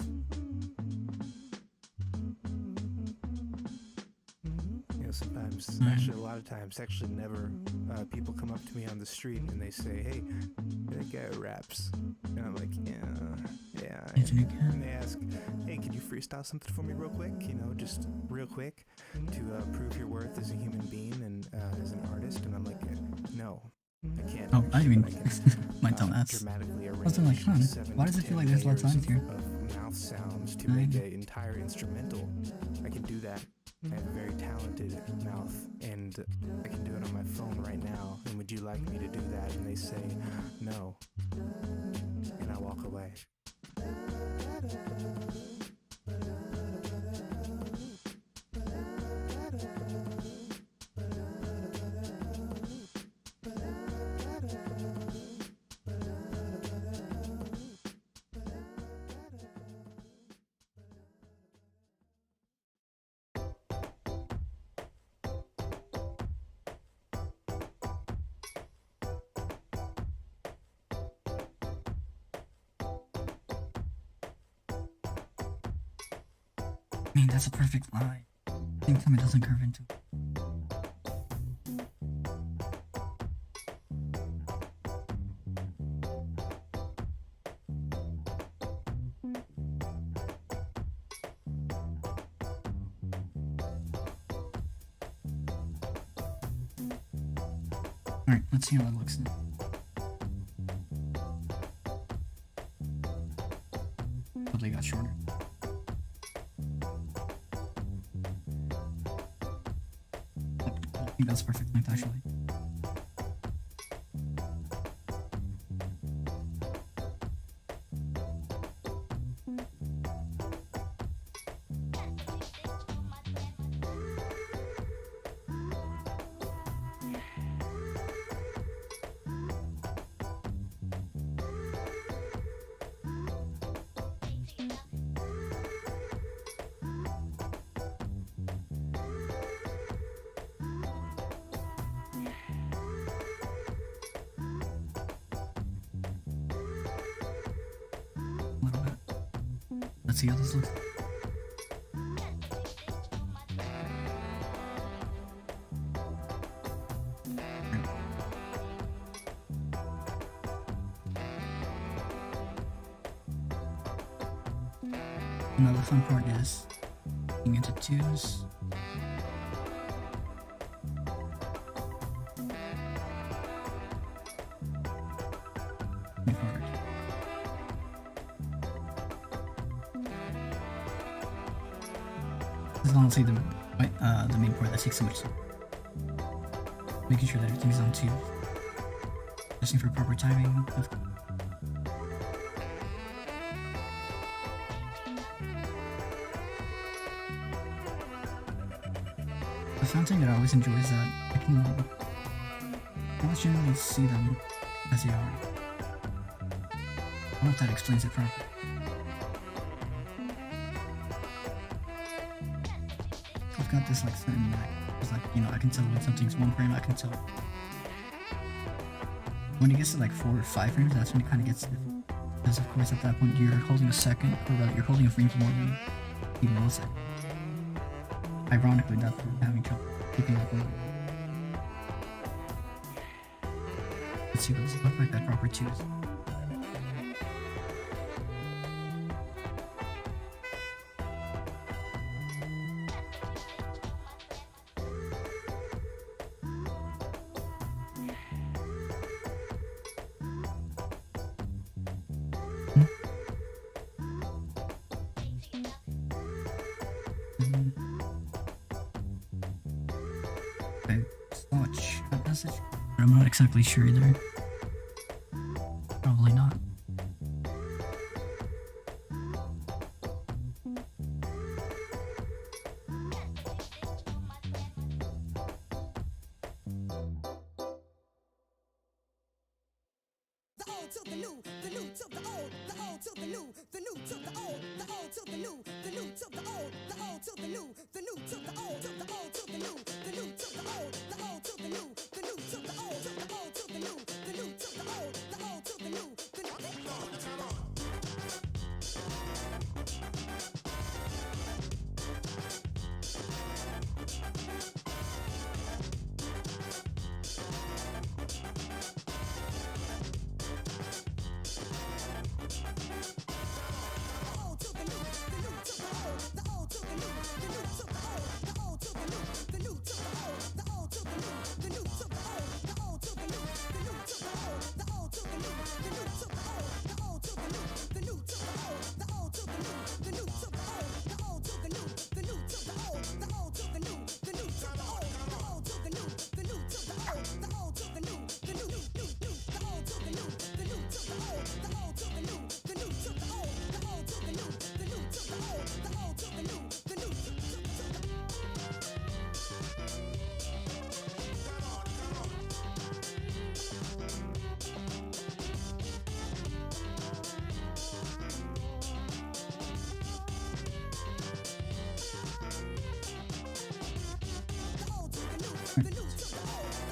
You know, sometimes, actually a lot of times, actually never, people come up to me on the street and they say, hey, that guy raps. And I'm like, yeah. It's a new guy. And they ask, hey, could you freestyle something for me real quick? You know, just real quick to prove your worth as a human being and as an artist. And I'm like, no, I can't. Oh, I mean, can, my dumb ass. dramatically I was like, huh, why does it feel like there's a lot of signs here? Of mouth sounds to make an entire instrumental. I can do that. I have a very talented mouth, and I can do it on my phone right now. And would you like me to do that? And they say, no. And I walk away. I mean, that's a perfect line. Same time it doesn't curve into. Alright, let's see how it looks now. Totally got shorter. I think that's perfect length actually. A little bit. Let's see how this looks. Now the fun part is getting into twos. It's honestly the main part that takes so much time. Making sure that everything's on tune. Listening for proper timing. The fun thing that I always enjoy is that I can always generally see them as they are. I don't know if that explains it properly. I've got this like certain knack. It's like, you know, I can tell when something's 1 frame, I can tell. When it gets to like 4 or 5 frames, that's when it kind of gets difficult. Because of course at that point you're holding a second, or rather you're holding a frame for more than a millisecond. Ironically, that's what I'm having trouble keeping up with. Let's see what this looks like that proper too. I saw a chat message, but I'm not exactly sure either. Probably not. The old to the new to the old, the old to the new to the old, the old to the new to the old, the old to the new to the old, the old to the new to the old, the old to the new to the old, the old to the new to the old, the old to the new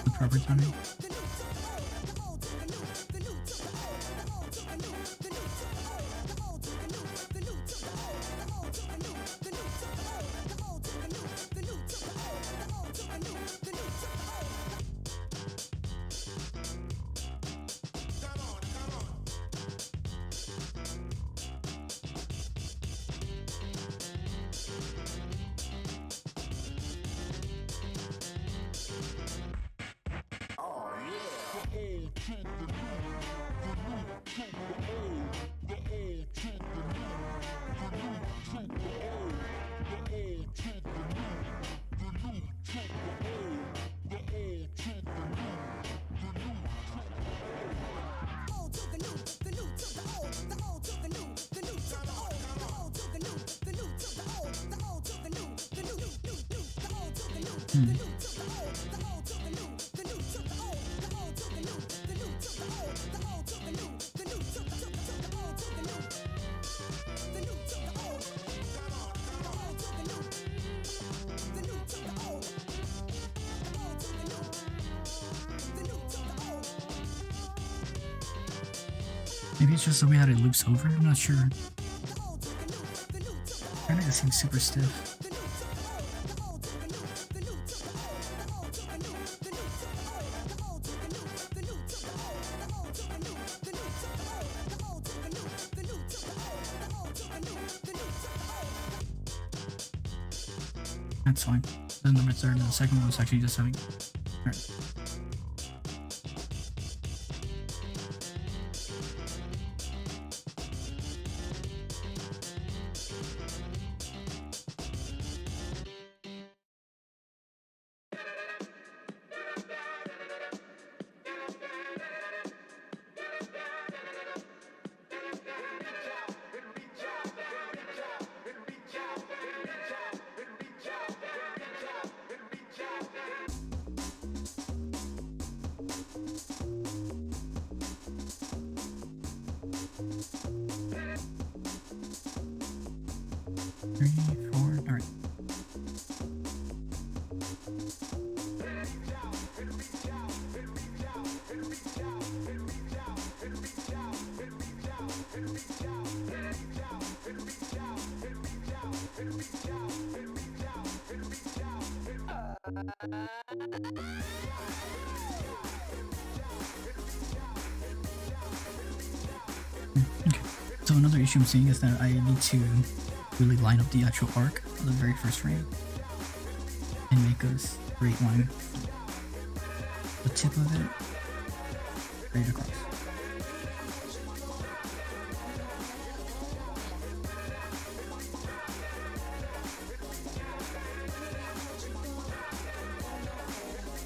The proper timing. Maybe it's just the way that it loops over. I'm not sure. Kind of seems super stiff. That's fine. The number third and the second one was actually just having. Alright. 3, 4. All right. Okay. So another issue I'm seeing is that I need to really line up the actual arc of the very first frame and make a straight line. The tip of it straight across.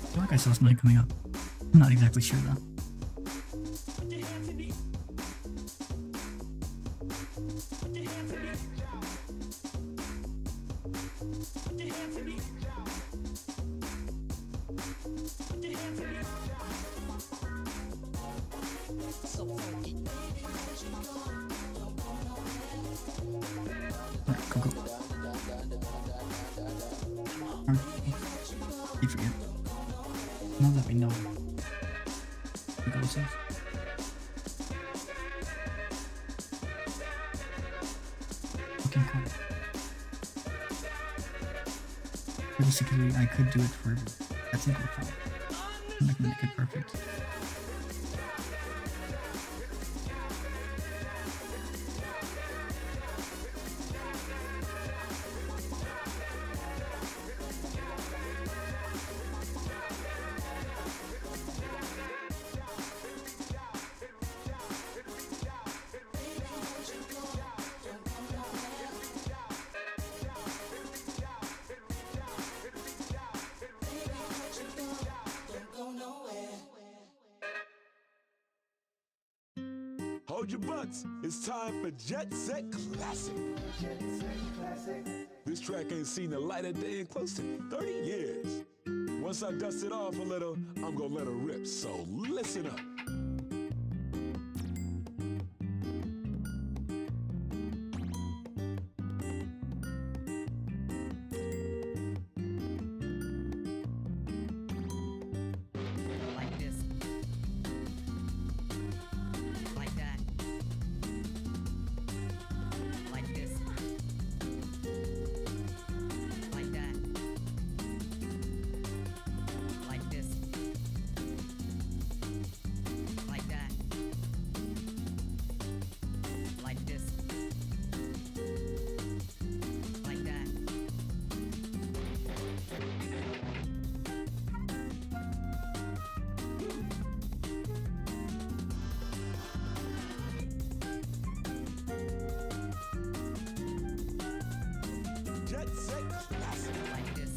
I feel like I saw something coming up. I'm not exactly sure though. Alright, go. Alright, keep forget. Now that we know the goal is. Okay, cool. Realistically, I could do it for a single file. I'm not gonna make it perfect. Hold your butts. It's time for Jet Set Classic. This track ain't seen the light of day in close to 30 years. Once I dust it off a little, I'm gonna let her rip, so listen up. Like this. Like that. Like this. Like that. Like this. Like that. Like this. Like that. Jet Set Classic. Like this.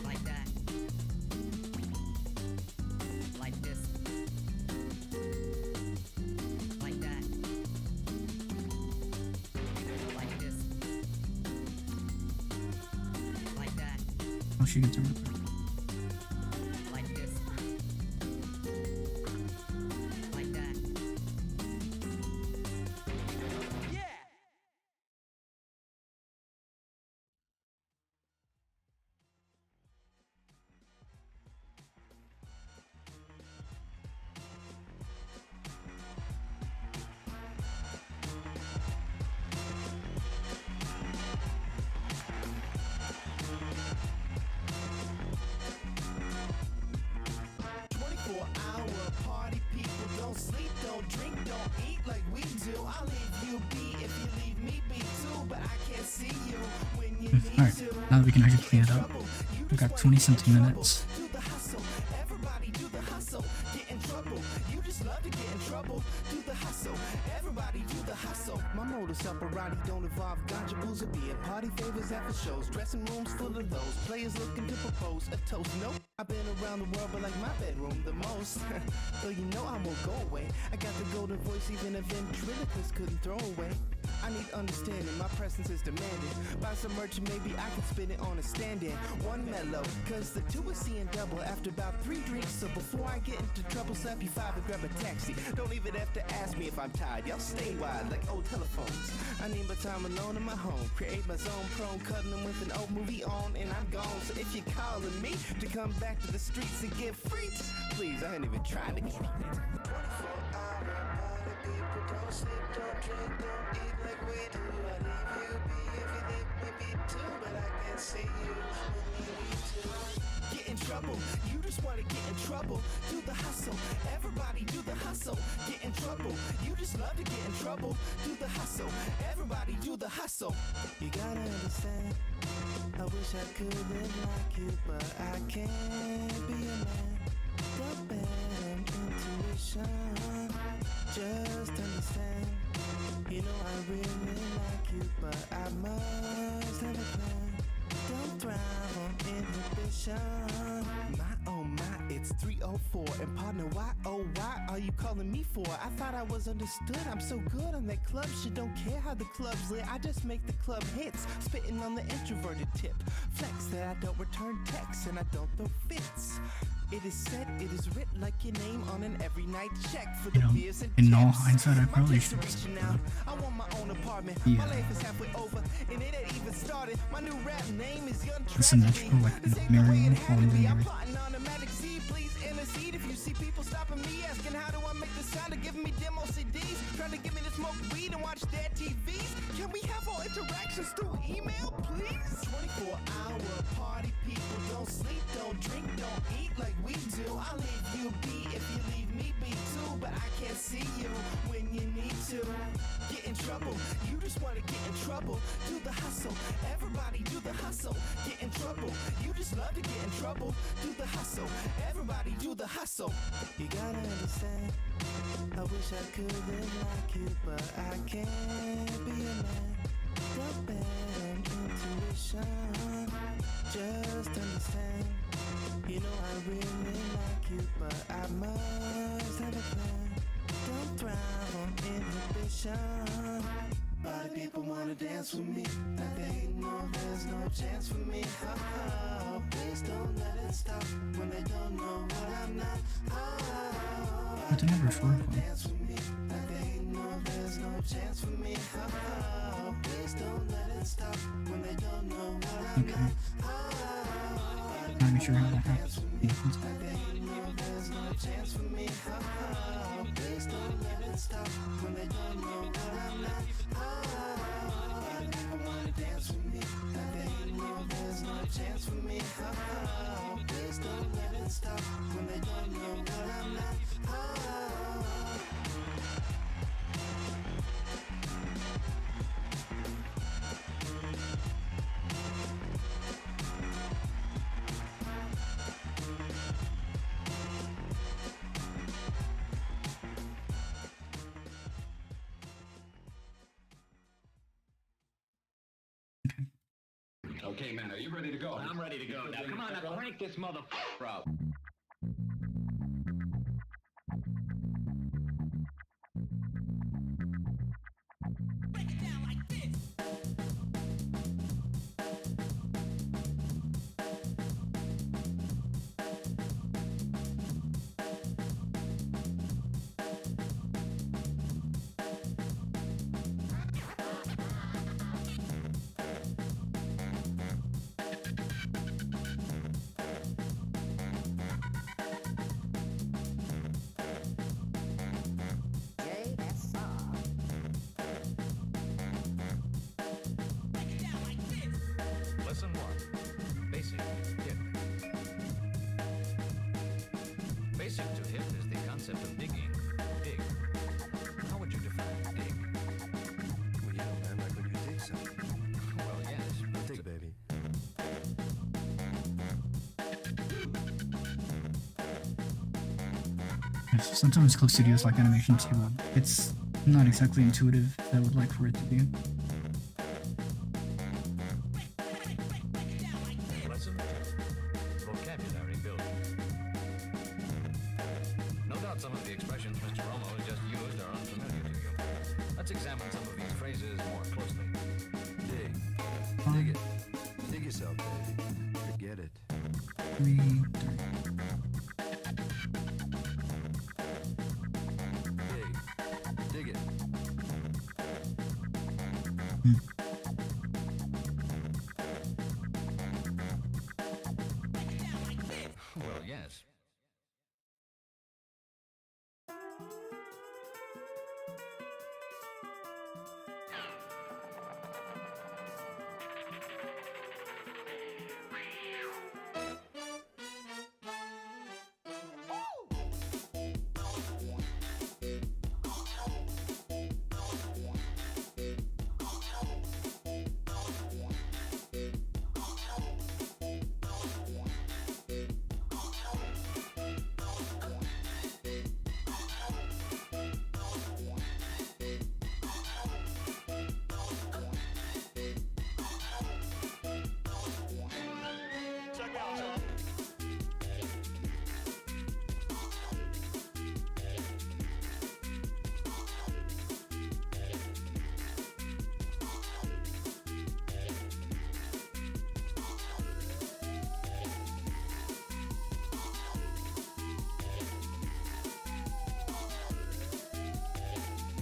Like that. Like this. Like that. Like this. Like that. Oh, she gets a rip. Like this. Like that. Yeah! Party people don't sleep, don't drink, don't eat like we do. I'll leave you be if you leave me be too, but I can't see you when you need Alright, to. now that we can actually clean it up, we've got 20-something minutes. Do the hustle, everybody do the hustle. Get in trouble, you just love to get in trouble. Do the hustle, everybody do the hustle. My modus operandi don't involve ganja, booze, or beer. Party favors after shows, dressing rooms full of those. Players looking to propose a toast. Nope, I've been around the world, but like my bedroom the most. So you know I won't go away. I got the golden voice, even a ventriloquist couldn't throw away. I need understanding, my presence is demanded. Buy some merch and maybe I can spin it on a stand-in. One mellow, cause the two is seeing double after about 3 drinks. So before I get into trouble, slap you 5 and grab a taxi. Don't even have to ask me if I'm tired, y'all stay wide like old telephones. I need my time alone in my home, create my zone prone, cuddling with an old movie on, and I'm gone. So if you're calling me to come back to the streets and get freaks, please, I ain't even trying to get it. 24-hour party, people don't sleep, don't drink, don't eat like we do. I leave you be if you leave me be too, but I can't see you when you need to. Get in trouble, you just wanna get in trouble. Do the hustle, everybody do the hustle. Get in trouble, you just love to get in trouble. Do the hustle, everybody do the hustle. You gotta understand, I wish I could live like you, but I can't be a man. The bad intuition, just understand. You know I really like you, but I must have a plan. Don't thrive on inhibition. My oh my, it's 3:04, and partner, why oh why are you calling me for? I thought I was understood. I'm so good on that club shit. Don't care how the club's lit. I just make the club hits, spitting on the introverted tip. Flex that I don't return texts and I don't throw fits. It is said, it is written like your name on an every night check for the You know, beers and in all tips. hindsight, I My probably kids should are have reaching out. I want my own apartment. Yeah. My life is halfway over, and it ain't even started. My new rap name is Young the symmetrical, like, This ain't the way mirroring it had to quality be. and I'm everything. plotting on a magic seed. Please intercede if you see people stopping me, asking how do I make the sound of giving me demo CDs, trying to get me to smoke weed and watch their TVs. Can we have all interactions through email, please? 24-hour party, people don't sleep, don't drink, don't eat like we do. I'll leave you be if you leave me be too, but I can't see you when you need to. Get in trouble, you just wanna get in trouble. Do the hustle, everybody do the hustle. Get in trouble, you just love to get in trouble. Do the hustle, everybody do the hustle. You gotta understand, I wish I could live like you, but I can't be a man. The bad intuition, just understand. You know I really like you, but I must have a plan. Don't thrive on inhibition. Body people wanna dance with me, like they know there's no chance for me. Oh, please don't let it stop when they don't know what I'm not. Oh, I think I never wanna heard one. dance with me, like they know there's no chance for me. Oh, please don't let it stop when they don't know what I'm Okay. not. Not even sure how that happens. Yeah, There's no chance for me. Oh, please don't let it stop when they don't know what I'm not. Oh, people wanna dance with me. They know there's no chance for me. Oh, please don't let it stop when they don't know what I'm not. Oh. Okay, man, are you ready to go? I'm ready to go. Now, come on, now crank this motherfucker up. Lesson 1. Basic hit. Basic to hit is the concept of digging. Dig. How would you define dig? Well, you know, man, like when you dig something. Well, yes. Dig, baby. Yeah, so sometimes Clip Studios like animation too. It's not exactly intuitive as I would like for it to be. Lesson 2. Vocabulary building. No doubt some of the expressions Mr. Romo has just used are unfamiliar to you. Let's examine some of these phrases it more closely. Dig it. Dig yourself, baby. Forget it. 3, 3. Dig it. Well, yes.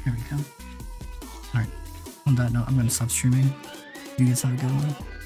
There we go. Alright. On that note, I'm gonna stop streaming. You guys have a good one.